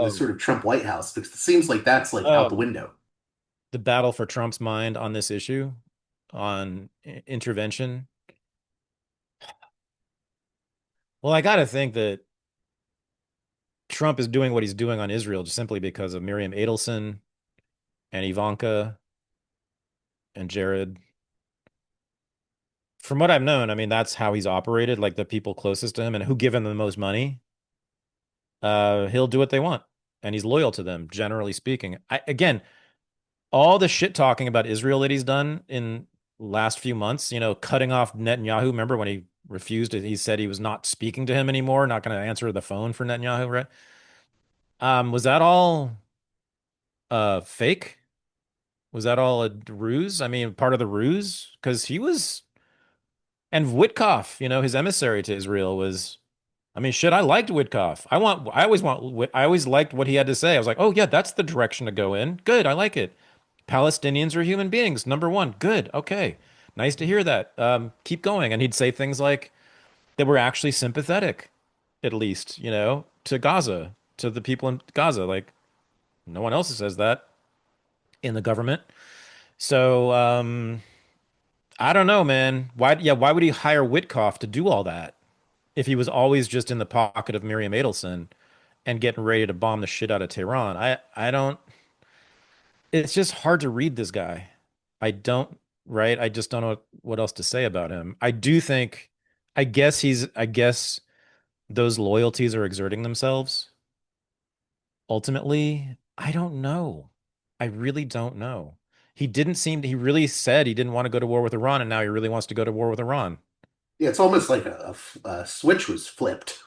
the Oh, sort of Trump White House, because it seems like that's like out the oh, window. the battle for Trump's mind on this issue, on intervention. Well, I got to think that Trump is doing what he's doing on Israel just simply because of Miriam Adelson and Ivanka and Jared. From what I've known, I mean, that's how he's operated, like the people closest to him and who give him the most money. He'll do what they want, and he's loyal to them, generally speaking. Again, all the shit talking about Israel that he's done in last few months, cutting off Netanyahu. Remember when he refused it? He said he was not speaking to him anymore, not going to answer the phone for Netanyahu, right? Was that all fake? Was that all a ruse? I mean, part of the ruse? Because he was, and Witkoff, his emissary to Israel was, I mean, shit, I liked Witkoff. I always liked what he had to say. I was like, oh, yeah, that's the direction to go in. Good. I like it. Palestinians are human beings. Number one. Good. Okay. Nice to hear that. Keep going. And he'd say things like that were actually sympathetic, at least, to Gaza, to the people in Gaza. Like, no one else says that in the government. So, I don't know, man. Why would he hire Witkoff to do all that if he was always just in the pocket of Miriam Adelson and getting ready to bomb the shit out of Tehran? I don't, it's just hard to read this guy. I don't, right? I just don't know what else to say about him. I do think, I guess those loyalties are exerting themselves. Ultimately, I don't know. I really don't know. He really said he didn't want to go to war with Iran, and now he really wants to go to war with Iran. Yeah, it's almost like a switch was flipped.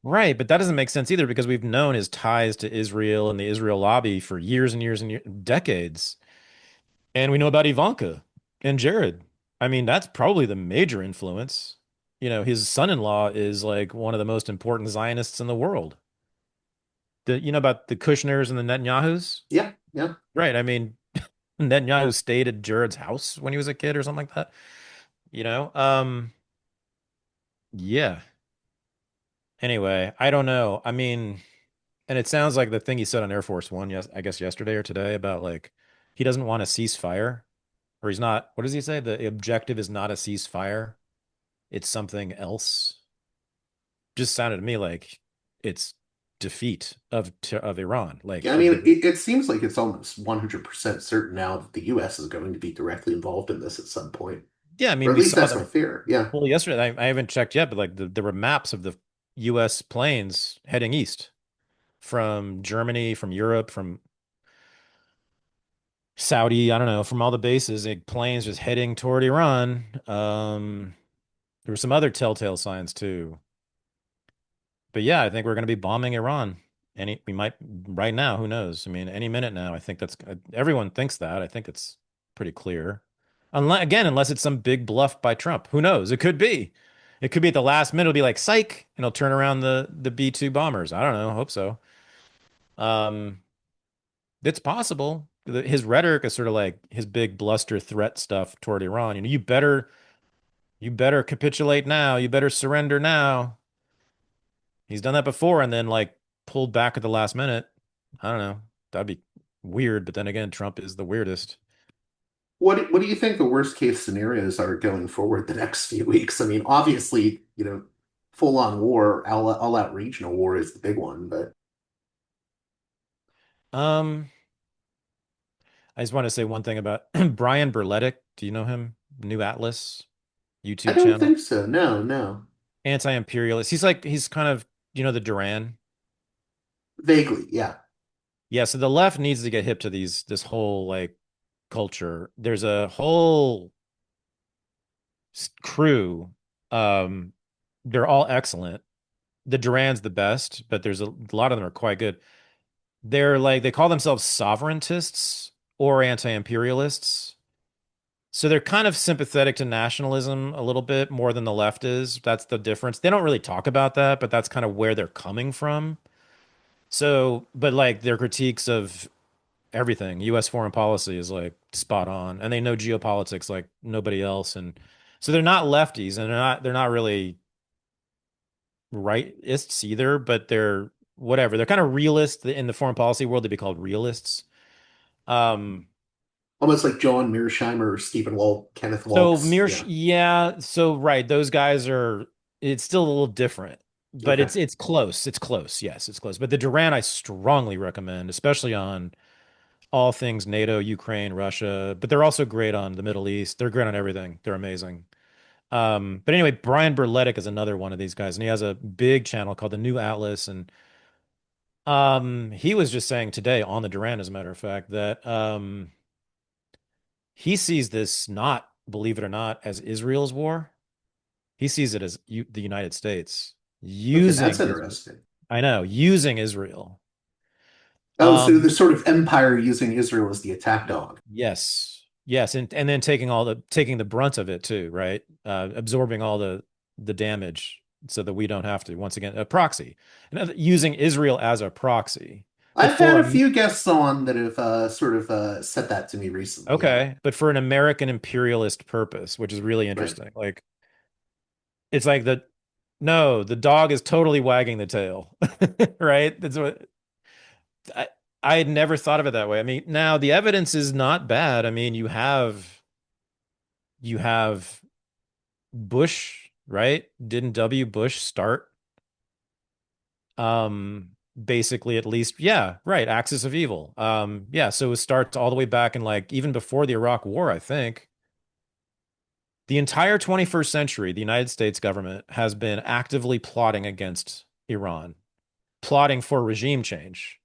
Right, but that doesn't make sense either because we've known his ties to Israel and the Israel lobby for years and years and decades. And we know about Ivanka and Jared. I mean, that's probably the major influence. His son-in-law is like one of the most important Zionists in the world. About the Kushners and the Netanyahus? Yeah, yeah. Right. I mean, Netanyahu stayed at Jared's house when he was a kid or something like that. You know? Yeah. Anyway, I don't know. I mean, and it sounds like the thing he said on Air Force One, yes, I guess yesterday or today about like he doesn't want a ceasefire, or he's not, what does he say? The objective is not a ceasefire, it's something else. Just sounded to me like it's defeat of Iran, like Yeah, I of mean, the it seems like it's almost 100% certain now that the US is going to be directly involved in this at some point. yeah, I Or mean at we least saw that's my them. fear. Yeah. Well, yesterday I haven't checked yet, but like there were maps of the US planes heading east from Germany, from Europe, from Saudi, I don't know, from all the bases, planes just heading toward Iran. There were some other telltale signs too. But yeah, I think we're going to be bombing Iran. We might right now, who knows? I mean, any minute now. I think that's everyone thinks that. I think it's pretty clear. Unless it's some big bluff by Trump. Who knows? It could be. It could be at the last minute. It'll be like psych, and he'll turn around the B-2 bombers. I don't know. Hope so. Um, it's possible. His rhetoric is sort of like his big bluster threat stuff toward Iran. You better capitulate now. You better surrender now. He's done that before and then like pulled back at the last minute. I don't know. That'd be weird, but then again, Trump is the weirdest. What do you think the worst case scenarios are going forward the next few weeks? I mean, obviously, full on war, all out regional war is the big one, but Um, I just want to say one thing about Brian Berletic. Do you know him? New Atlas. I YouTube don't channel. think so. No, no. Anti-imperialist. He's kind of, the Duran. Vaguely, yeah. Yeah, so the left needs to get hip to this whole like culture. There's a whole crew. Um, they're all excellent. The Duran's the best, but there's a lot of them are quite good. They're like they call themselves sovereigntists or anti-imperialists. So they're kind of sympathetic to nationalism a little bit more than the left is. That's the difference. They don't really talk about that, but that's kind of where they're coming from. So, but like their critiques of everything, US foreign policy is like spot on, and they know geopolitics like nobody else. And so they're not lefties, and they're not really rightists either, but they're whatever. They're kind of realists in the foreign policy world. They'd be called realists. Um, Almost like John Mearsheimer or Stephen Walt, Kenneth so Waltz. Mirsch, Yeah. yeah, so right, those guys are. It's still a little different, but Okay. it's close. It's close. Yes, it's close. But the Duran I strongly recommend, especially on all things NATO, Ukraine, Russia. But they're also great on the Middle East. They're great on everything. They're amazing. But anyway, Brian Berletic is another one of these guys, and he has a big channel called the New Atlas, and he was just saying today on the Duran, as a matter of fact, that he sees this not, believe it or not, as Israel's war. He sees it as the United States Okay, that's using Israel. interesting. I know, using Israel. Oh, so the Um, sort of empire using Israel as the attack dog. yes, yes, and then taking the brunt of it too, right? Absorbing all the damage so that we don't have to. Once again, a proxy, and using Israel as a proxy, but I've had for a few guests on that have sort of said that to me recently. Yeah, okay, but for an American imperialist purpose, which is really right. interesting. Like it's like no, the dog is totally wagging the tail, right? That's what I I had never thought of it that way. I mean, now the evidence is not bad. I mean, you have Bush, right? Didn't W. Bush start basically at least yeah, right, axis of evil. Yeah, so it starts all the way back in like even before the Iraq War, I think. The entire 21st century, the United States government has been actively plotting against Iran, plotting for regime change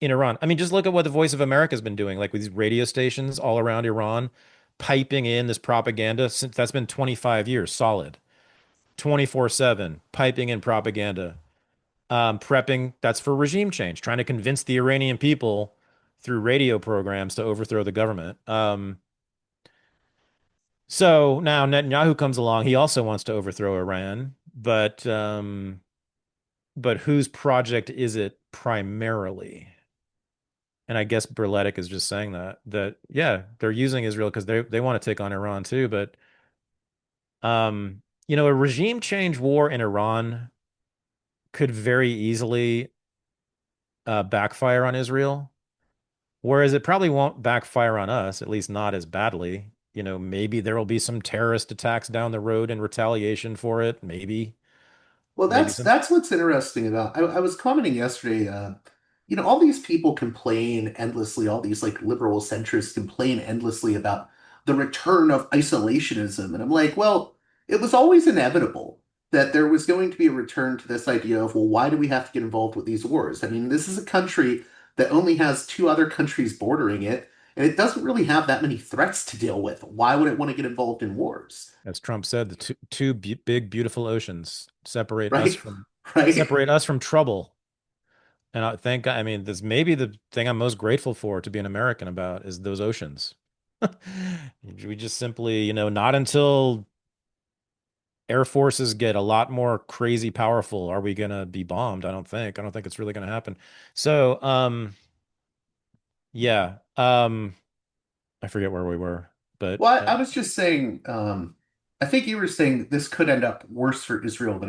in Iran. I mean, just look at what the Voice of America has been doing, like with these radio stations all around Iran, piping in this propaganda since that's been 25 years solid, 24/7, piping in propaganda, prepping. That's for regime change, trying to convince the Iranian people through radio programs to overthrow the government. So now Netanyahu comes along. He also wants to overthrow Iran, but whose project is it primarily? And I guess Berletic is just saying that yeah, they're using Israel because they want to take on Iran too. But a regime change war in Iran could very easily backfire on Israel, whereas it probably won't backfire on us, at least not as badly. Maybe there will be some terrorist attacks down the road in retaliation for it. Well, Maybe some. that's what's interesting about. I was commenting yesterday. All these people complain endlessly. All these like liberal centrists complain endlessly about the return of isolationism, and I'm like, well, it was always inevitable that there was going to be a return to this idea of, well, why do we have to get involved with these wars? I mean, this is a country that only has two other countries bordering it, and it doesn't really have that many threats to deal with. Why would it want to get involved in wars? As Trump said, the two big beautiful oceans separate us Right? from Right? separate us from trouble. And I mean, this may be the thing I'm most grateful for to be an American about is those oceans. We just simply, not until air forces get a lot more crazy powerful are we gonna be bombed. I don't think. I don't think it's really gonna happen. So, yeah. I forget where we were, but Well, I was just saying, I think you were saying this could end up worse for Israel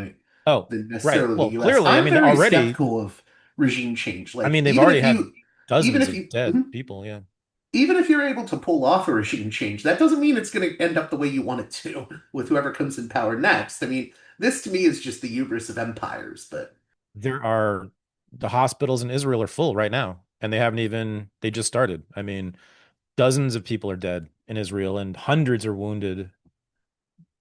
oh, than right. necessarily the Well, US. clearly, I I'm mean, very already, skeptical of regime change. I Like, mean, they've already had even dozens if of you, dead mhm. people. Yeah. Even if you're able to pull off a regime change, that doesn't mean it's going to end up the way you want it to with whoever comes in power next. I mean, this to me is just the hubris of empires, but There are the hospitals in Israel are full right now, and they just started. I mean, dozens of people are dead in Israel and hundreds are wounded.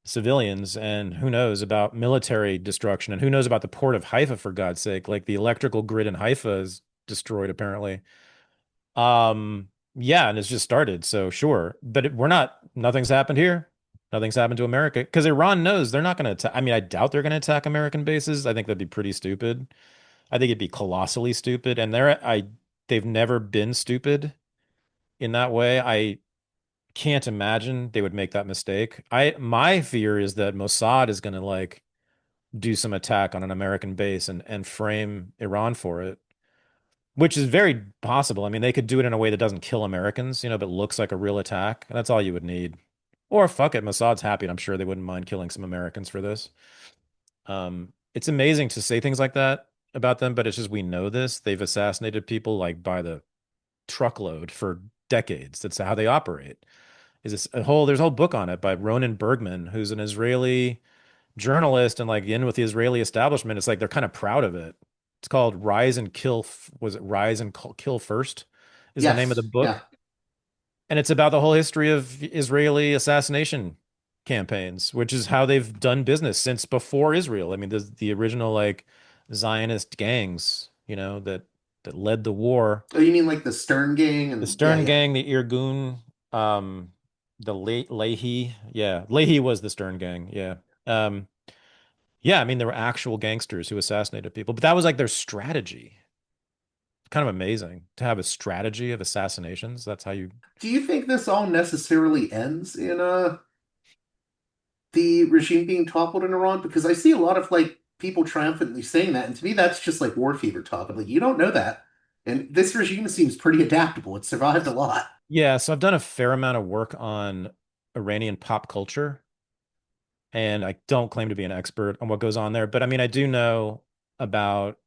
civilians, and who knows about military destruction, and who knows about the port of Haifa, for God's sake. Like the electrical grid in Haifa is destroyed apparently. Yeah, and it's just started, so sure. But we're not, nothing's happened here. Nothing's happened to America because Iran knows they're not going to attack. I mean, I doubt they're going to attack American bases. I think that'd be pretty stupid. I think it'd be colossally stupid. And they've never been stupid in that way. I can't imagine they would make that mistake. My fear is that Mossad is going to like do some attack on an American base and frame Iran for it, which is very possible. I mean, they could do it in a way that doesn't kill Americans, but looks like a real attack. That's all you would need. Or fuck it, Mossad's happy, and I'm sure they wouldn't mind killing some Americans for this. It's amazing to say things like that about them, but it's just we know this. They've assassinated people like by the truckload for decades. That's how they operate. There's a whole book on it by Ronan Bergman, who's an Israeli journalist and like in with the Israeli establishment. It's like they're kind of proud of it. It's called Rise and Kill. Was it Rise and Kill First? Is the name of the Yes, yeah. book, and it's about the whole history of Israeli assassination campaigns, which is how they've done business since before Israel. I mean, the original like Zionist gangs, that led the war. Oh, you mean like the Stern Gang The and yeah, Stern yeah. Gang, the Irgun, the Leahy. Yeah, Leahy was the Stern Gang. Yeah. Yeah, I mean, there were actual gangsters who assassinated people, but that was like their strategy. Kind of amazing to have a strategy of assassinations. That's how you. Do you think this all necessarily ends in the regime being toppled in Iran? Because I see a lot of like people triumphantly saying that, and to me that's just like war fever talk. I'm like, you don't know that. And this regime seems pretty adaptable. It survived a lot. Yeah, so I've done a fair amount of work on Iranian pop culture, and I don't claim to be an expert on what goes on there, but I mean, I do know about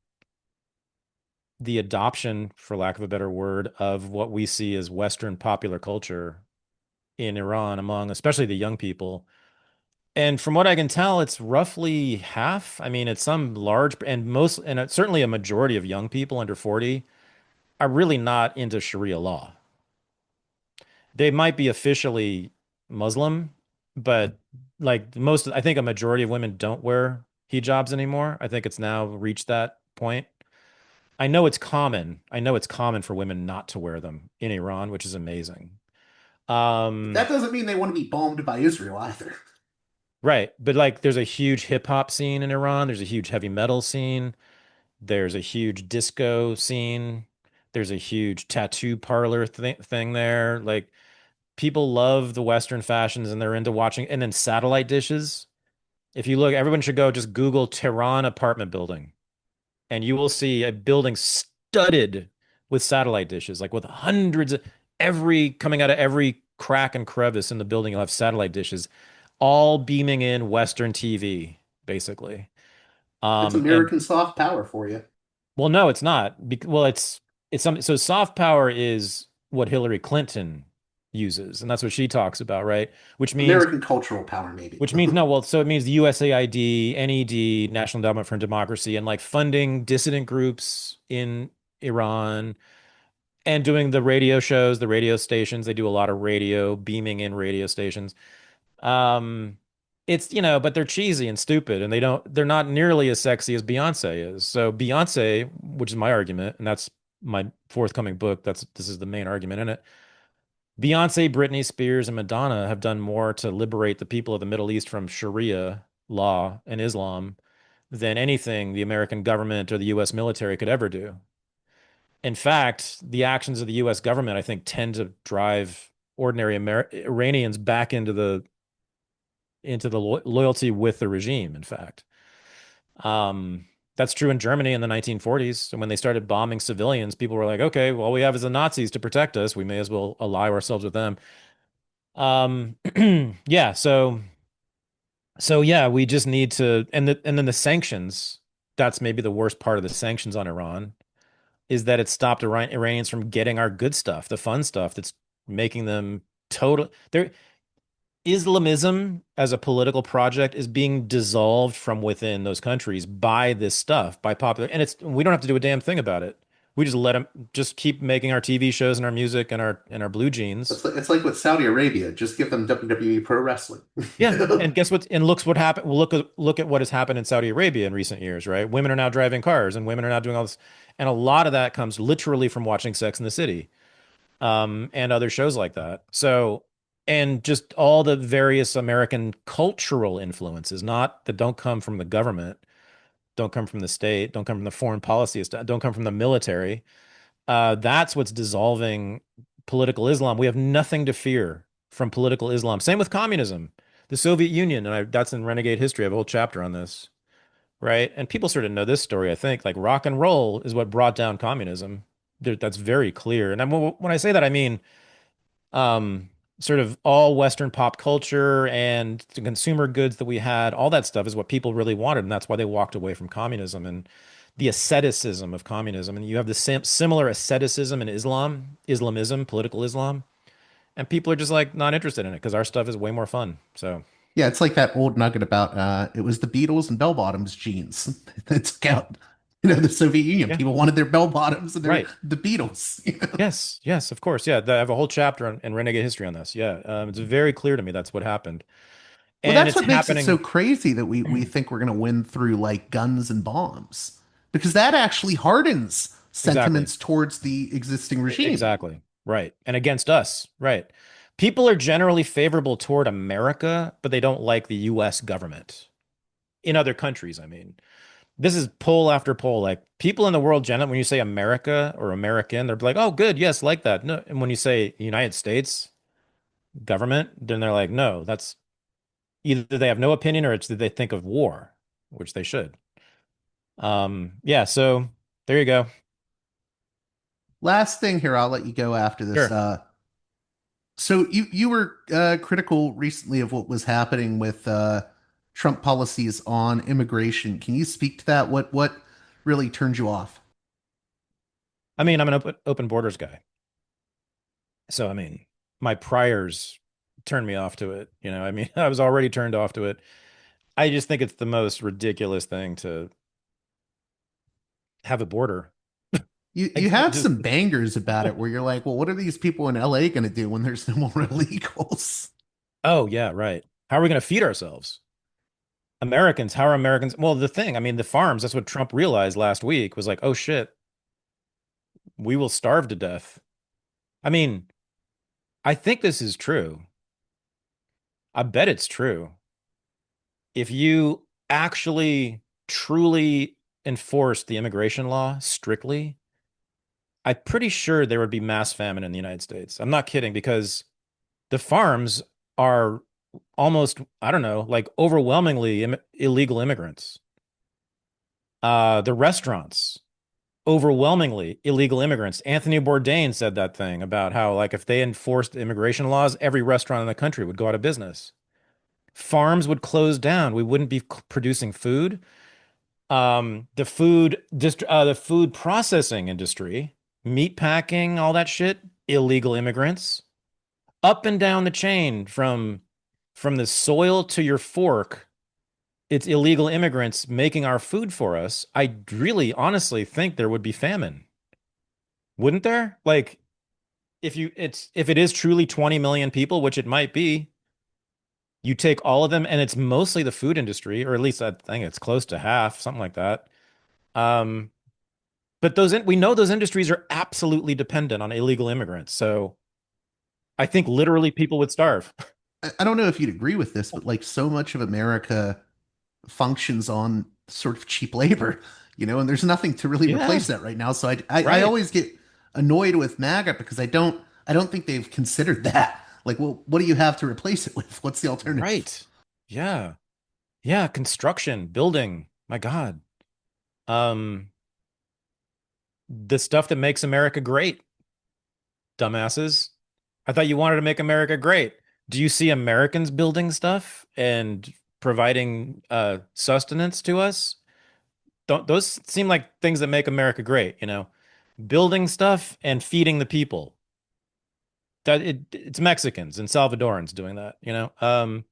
the adoption, for lack of a better word, of what we see as Western popular culture in Iran among especially the young people. And from what I can tell, it's roughly half. I mean, it's some large and it's certainly a majority of young people under 40 are really not into Sharia law. They might be officially Muslim, but like I think a majority of women don't wear hijabs anymore. I think it's now reached that point. I know it's common. I know it's common for women not to wear them in Iran, which is amazing. But Um, that doesn't mean they want to be bombed by Israel either. right. But like there's a huge hip hop scene in Iran. There's a huge heavy metal scene. There's a huge disco scene. There's a huge tattoo parlor thing there. Like people love the Western fashions and they're into watching. And then satellite dishes. If you look, everyone should go just Google Tehran apartment building and you will see a building studded with satellite dishes, like with hundreds of every coming out of every crack and crevice in the building. You'll have satellite dishes all beaming in Western TV, basically. It's And American soft power for you. well, no, it's not. Well, it's something. So soft power is what Hillary Clinton uses, and that's what she talks about, right? American cultural power, maybe. Which means no. Well, so it means the USAID, NED, National Endowment for Democracy, and like funding dissident groups in Iran and doing the radio shows, the radio stations. They do a lot of radio, beaming in radio stations. Um, it's, but they're cheesy and stupid and they're not nearly as sexy as Beyonce is. So Beyonce, which is my argument, and that's my forthcoming book, this is the main argument in it. Beyonce, Britney Spears, and Madonna have done more to liberate the people of the Middle East from Sharia law and Islam than anything the American government or the US military could ever do. In fact, the actions of the US government, I think, tend to drive ordinary Iranians back into the loyalty with the regime, in fact. That's true in Germany in the 1940s. And when they started bombing civilians, people were like, okay, well, all we have is the Nazis to protect us. We may as well ally ourselves with them. Um, yeah, so yeah, we just need to and then the sanctions, that's maybe the worst part of the sanctions on Iran, is that it stopped Iranians from getting our good stuff, the fun stuff that's making them total. Islamism as a political project is being dissolved from within those countries by this stuff, by popular, and we don't have to do a damn thing about it. We just let them just keep making our TV shows and our music and our blue jeans. It's like with Saudi Arabia. Just give them WWE Pro Wrestling. Yeah, and guess what? And looks what happened. Well, look at what has happened in Saudi Arabia in recent years, right? Women are now driving cars, and women are now doing all this, and a lot of that comes literally from watching Sex in the City, and other shows like that. So, and just all the various American cultural influences, not that don't come from the government, don't come from the state, don't come from the foreign policy, don't come from the military. That's what's dissolving political Islam. We have nothing to fear from political Islam. Same with communism, the Soviet Union, and that's in Renegade History. I have a whole chapter on this, right? And people sort of know this story, I think. Like rock and roll is what brought down communism. That's very clear. And when I say that, I mean um, sort of all Western pop culture and the consumer goods that we had, all that stuff is what people really wanted, and that's why they walked away from communism and the asceticism of communism. And you have the similar asceticism in Islamism, political Islam, and people are just like not interested in it because our stuff is way more fun. So Yeah, it's like that old nugget about it was the Beatles and bell bottoms jeans that took out, the Soviet Union. yeah, People wanted their bell bottoms and their right. the Beatles. Yes, yes, of course. Yeah, I have a whole chapter in Renegade History on this. Yeah, it's very clear to me that's what happened, Well, and that's it's what makes it so happening. crazy that we think we're going to win through like guns and bombs, because that actually hardens Exactly. sentiments towards the existing regime. Exactly. Right. And against us. Right. People are generally favorable toward America, but they don't like the US government. In other countries, I mean. This is poll after poll. Like people in the world, generally, when you say America or American, they're like, oh, good. Yes, like that. No. And when you say United States government, then they're like, no, that's either they have no opinion or it's that they think of war, which they should. Yeah. So there you go. Last thing here, I'll let you go after this. Sure. So you were critical recently of what was happening with Trump policies on immigration. Can you speak to that? What really turned you off? I mean, I'm an open borders guy. So, I mean, my priors turned me off to it. I mean, I was already turned off to it. I just think it's the most ridiculous thing to have a border. You Like, I have just, some bangers about it where you're like, well, what are these people in LA going to do when there's no more illegals? oh, yeah, right. How are we going to feed ourselves? Americans, how are Americans? Well, the thing, I mean, the farms, that's what Trump realized last week was like, oh shit, we will starve to death. I mean, I think this is true. I bet it's true. If you actually truly enforce the immigration law strictly, I'm pretty sure there would be mass famine in the United States. I'm not kidding because the farms are almost, I don't know, like overwhelmingly illegal immigrants. The restaurants, overwhelmingly illegal immigrants. Anthony Bourdain said that thing about how, like, if they enforced immigration laws, every restaurant in the country would go out of business. Farms would close down. We wouldn't be producing food. The food processing industry, meat packing, all that shit, illegal immigrants up and down the chain from the soil to your fork. It's illegal immigrants making our food for us. I really honestly think there would be famine, wouldn't there? Like if it is truly 20 million people, which it might be, you take all of them and it's mostly the food industry, or at least I think it's close to half, something like that. Um, but we know those industries are absolutely dependent on illegal immigrants. So I think literally people would starve. I don't know if you'd agree with this, but like so much of America functions on sort of cheap labor, and there's nothing to really Yeah, replace that right now. So I right. always get annoyed with MAGA because I don't think they've considered that. Like, well, what do you have to replace it with? What's the alternative? Right. Yeah. Yeah, construction, building. My God. Um, the stuff that makes America great, dumbasses. I thought you wanted to make America great. Do you see Americans building stuff and providing sustenance to us? Don't those seem like things that make America great? Building stuff and feeding the people. It's Mexicans and Salvadorans doing that.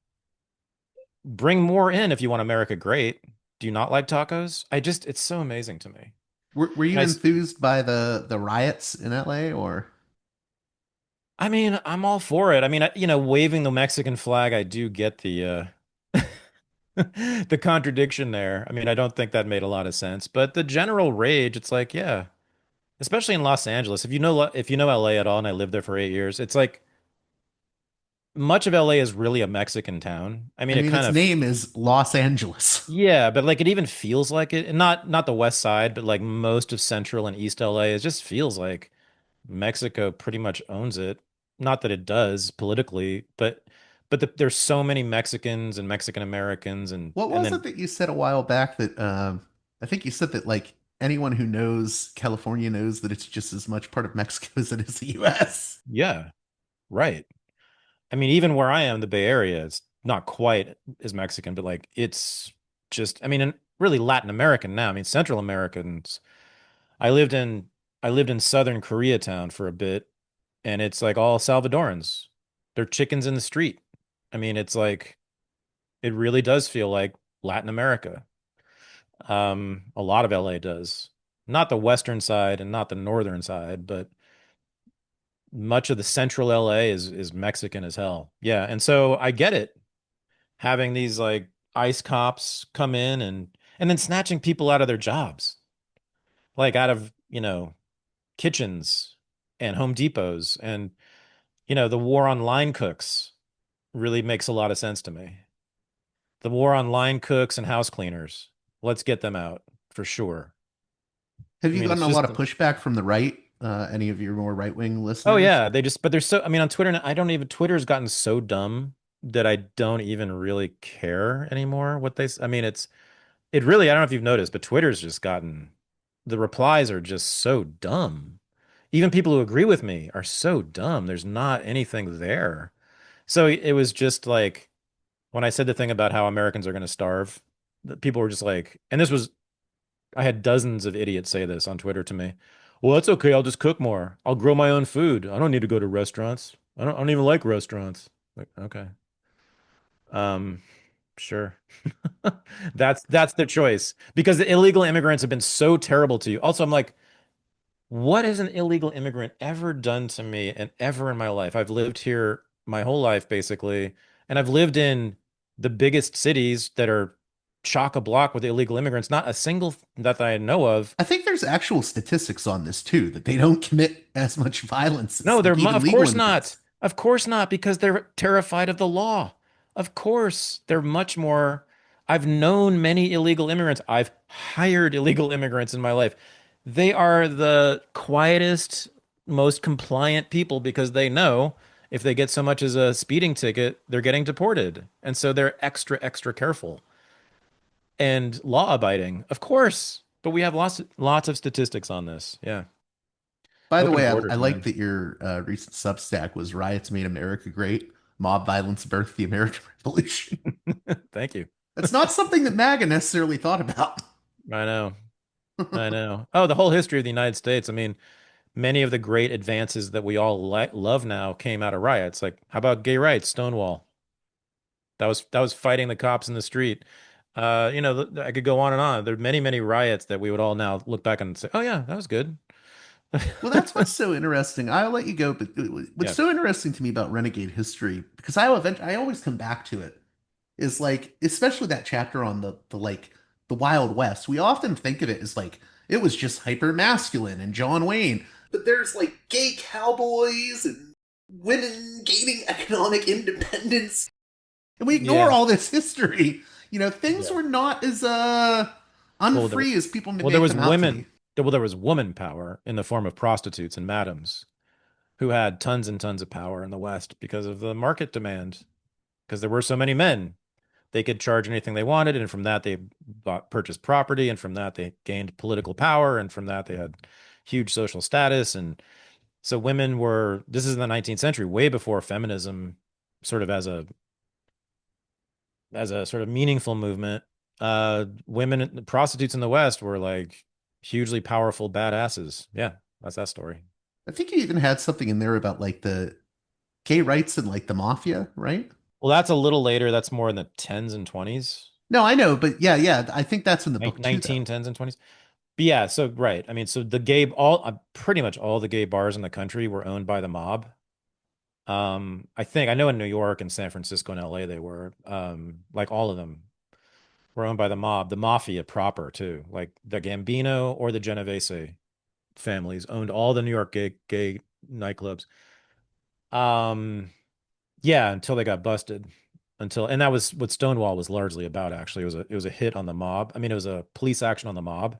Bring more in if you want America great. Do you not like tacos? It's so amazing to me. Were And you enthused by the riots in LA or? I mean, I'm all for it. I mean, waving the Mexican flag, I do get the contradiction there. I mean, I don't think that made a lot of sense, but the general rage, it's like, yeah, especially in Los Angeles. If you know LA at all, and I lived there for 8 years, it's like much of LA is really a Mexican town. I I mean, it mean, kind its of, name is Los Angeles. yeah, but like it even feels like it, and not the West Side, but like most of Central and East LA, it just feels like Mexico pretty much owns it. Not that it does politically, but there's so many Mexicans and Mexican Americans, and What and was it then that you said a while back that I think you said that like anyone who knows California knows that it's just as much part of Mexico as it is the US. yeah, right. I mean, even where I am, the Bay Area, it's not quite as Mexican, but like it's just, I mean, and really Latin American now. I mean, Central Americans. I lived in I lived in southern Koreatown for a bit, and it's like all Salvadorans. They're chickens in the street. I mean, it's like it really does feel like Latin America. A lot of LA does. Not the western side and not the northern side, but much of the central LA is Mexican as hell. Yeah, and so I get it having these like ICE cops come in and then snatching people out of their jobs, like out of, kitchens and Home Depots and the war on line cooks really makes a lot of sense to me. The war on line cooks and house cleaners. Let's get them out for sure. Have I you mean, gotten it's a lot just of pushback from the right? Any of your more right-wing oh listeners? yeah, but they're so I mean on Twitter I don't even Twitter's gotten so dumb that I don't even really care anymore what I mean it really I don't know if you've noticed, but Twitter's just gotten the replies are just so dumb. Even people who agree with me are so dumb. There's not anything there. So it was just like when I said the thing about how Americans are going to starve, the people were just like, and this was I had dozens of idiots say this on Twitter to me. Well, that's okay. I'll just cook more. I'll grow my own food. I don't need to go to restaurants. I don't even like restaurants. Like, okay. Um, sure. That's their choice because the illegal immigrants have been so terrible to you. Also, I'm like, what has an illegal immigrant ever done to me and ever in my life? I've lived here my whole life basically, and I've lived in the biggest cities that are chock a block with illegal immigrants. Not a single that I know of. I think there's actual statistics on this too, that they don't commit as much violence as No, like even of legal course not. immigrants. Of course not, because they're terrified of the law. Of course, they're much more. I've known many illegal immigrants. I've hired illegal immigrants in my life. They are the quietest, most compliant people because they know if they get so much as a speeding ticket, they're getting deported. And so they're extra, extra careful and law abiding. Of course. But we have lots of statistics on this. Yeah. By the Open way, I borders, like man. that your recent Substack was Riots Made America Great, Mob Violence Birthed the American Revolution. Thank you. That's not something that MAGA necessarily thought about. I know. I know. Oh, the whole history of the United States. I mean, many of the great advances that we all love now came out of riots. Like, how about gay rights, Stonewall? That was fighting the cops in the street. I could go on and on. There are many, many riots that we would all now look back and say, "Oh yeah, that was good." Well, that's what's so interesting. I'll let you go, but what's Yeah. so interesting to me about Renegade History, because I always come back to it, is like, especially that chapter on the like the Wild West. We often think of it as like it was just hyper masculine and John Wayne, But there's like gay cowboys and women gaining economic independence. and we ignore Yeah. all this history. Things Yeah. were not as Well, there, unfree as people well, there make was them out to be. women. There was woman power in the form of prostitutes and madams who had tons and tons of power in the West because of the market demand. Because there were so many men. They could charge anything they wanted, and from that they purchased property, and from that they gained political power, and from that they had huge social status. And so women were, this is in the 19th century, way before feminism sort of as a sort of meaningful movement. Women prostitutes in the West were like hugely powerful badasses. Yeah, that's that story. I think you even had something in there about like the gay rights and like the mafia, right? Well, that's a little later. That's more in the 10s and 20s. No, I know, but yeah, I think that's in the book too, though. 1910s and 20s. But yeah, so right. I mean, so pretty much all the gay bars in the country were owned by the mob. I know in New York and San Francisco and LA they were, like all of them were owned by the mob, the mafia proper too. Like the Gambino or the Genovese families owned all the New York gay nightclubs. Yeah, until they got busted. And that was what Stonewall was largely about, actually. It was a hit on the mob. I mean, it was a police action on the mob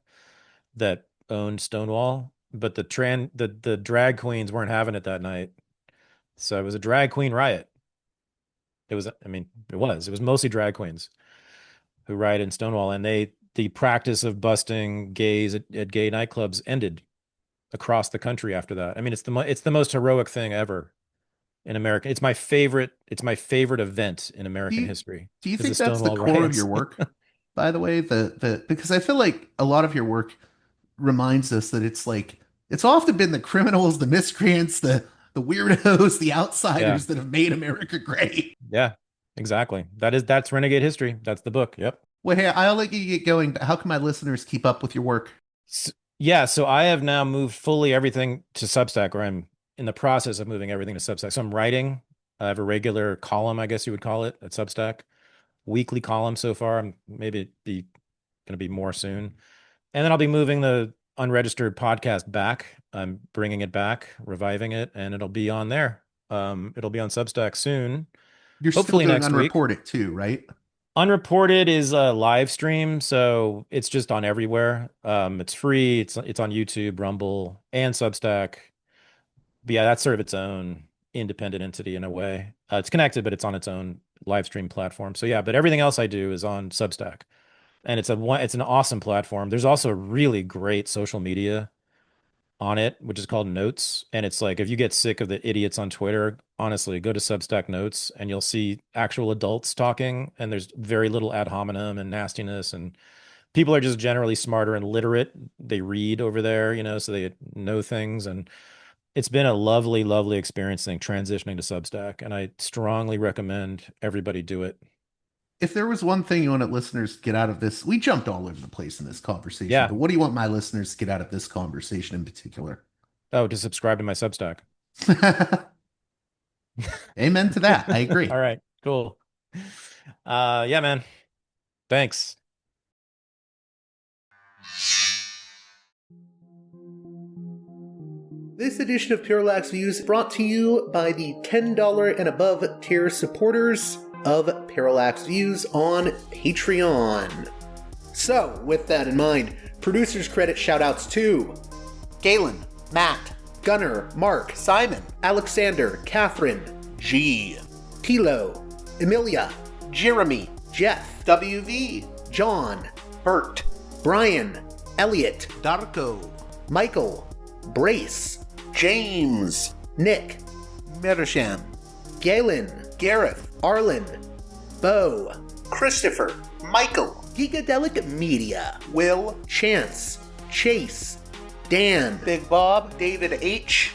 that owned Stonewall, but the drag queens weren't having it that night. So it was a drag queen riot. It was mostly drag queens who rioted in Stonewall, and the practice of busting gays at gay nightclubs ended across the country after that. I mean, it's the most heroic thing ever in America. It's my favorite event in American history. Do you think that's the core of your work? By the way, because I feel like a lot of your work reminds us that it's often been the criminals, the miscreants, the weirdos, the outsiders that have made America great. Yeah, exactly. That's Renegade History. That's the book. Yep. Well, hey, I'll let you get going, but how can my listeners keep up with your work? So I have now moved fully everything to Substack, or I'm in the process of moving everything to Substack. So I'm writing. I have a regular column, I guess you would call it, at Substack. Weekly column so far. I'm maybe going to be more soon. And then I'll be moving the Unregistered podcast back. I'm bringing it back, reviving it, and it'll be on there. It'll be on Substack soon. You're hopefully still doing Unreported too, right? Unreported is a live stream, so it's just on everywhere. It's free. It's on YouTube, Rumble, and Substack. But yeah, that's sort of its own independent entity in a way. It's connected, but it's on its own live stream platform. So yeah, but everything else I do is on Substack, and it's an awesome platform. There's also really great social media on it, which is called Notes. And it's like, if you get sick of the idiots on Twitter, honestly, go to Substack Notes and you'll see actual adults talking, and there's very little ad hominem and nastiness, and people are just generally smarter and literate. They read over there, so they know things. And it's been a lovely, lovely experience transitioning to Substack, and I strongly recommend everybody do it. If there was one thing you wanted listeners to get out of this, we jumped all over the place in this conversation. Yeah. But what do you want my listeners to get out of this conversation in particular? Oh, to subscribe to my Substack. Amen to that. I agree. All right, cool. Yeah, man. Thanks. This edition of Parallax Views brought to you by the $10 and above tier supporters of Parallax Views on Patreon. So, with that in mind, producers credit shoutouts to Galen, Matt, Gunnar, Mark, Simon, Alexander, Catherine, G, Tilo, Emilia, Jeremy, Jeff, WV, John, Bert, Brian, Elliot, Darko, Michael, Brace, James, Nick, Mersham, Galen, Gareth, Arlen, Bo, Christopher, Michael, Gigadelic Media, Will, Chance, Chase, Dan, Big Bob, David H,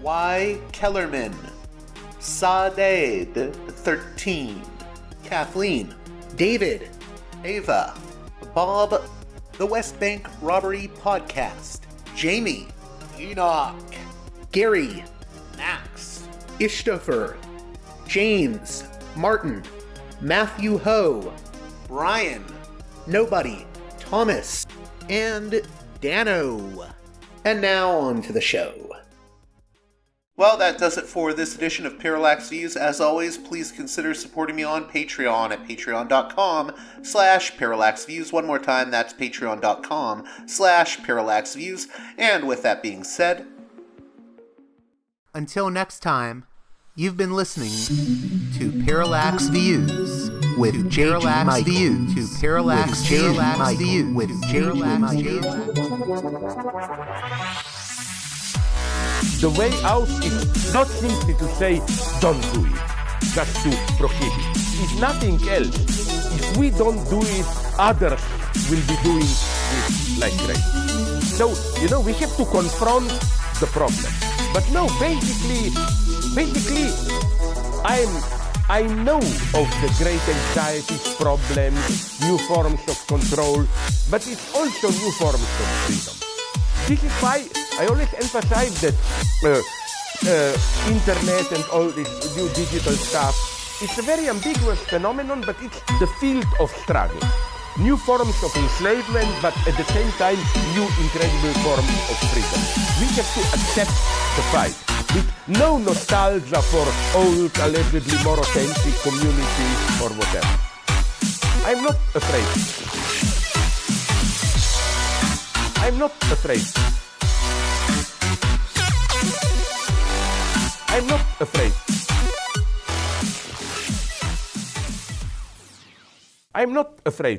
Y, Kellerman, Saded 13, Kathleen, David, Ava, Bob, The West Bank Robbery Podcast, Jamie, Enoch, Gary, Max, Ishtofer, James, Martin, Matthew Ho, Brian, Nobody, Thomas, and Dano. And now on to the show. Well, that does it for this edition of Parallax Views. As always, please consider supporting me on Patreon at patreon.com/parallaxviews. One more time, that's patreon.com/parallaxviews. And with that being said, until next time, you've been listening to Parallax Views with Parallax Views to Parallax Views with Parallax Views. The way out is not simply to say, don't do it, just to prohibit. It's nothing else. If we don't do it, others will be doing it like crazy. So, we have to confront the problem. But no, basically, I'm I know of the great anxieties, problems, new forms of control, but it's also new forms of freedom. This is why I always emphasize that internet and all this new digital stuff, it's a very ambiguous phenomenon, but it's the field of struggle. New forms of enslavement, but at the same time, new incredible forms of freedom. We have to accept the fight with no nostalgia for old, allegedly more authentic communities or whatever. I'm not afraid. I'm not afraid. I'm not afraid. I'm not afraid.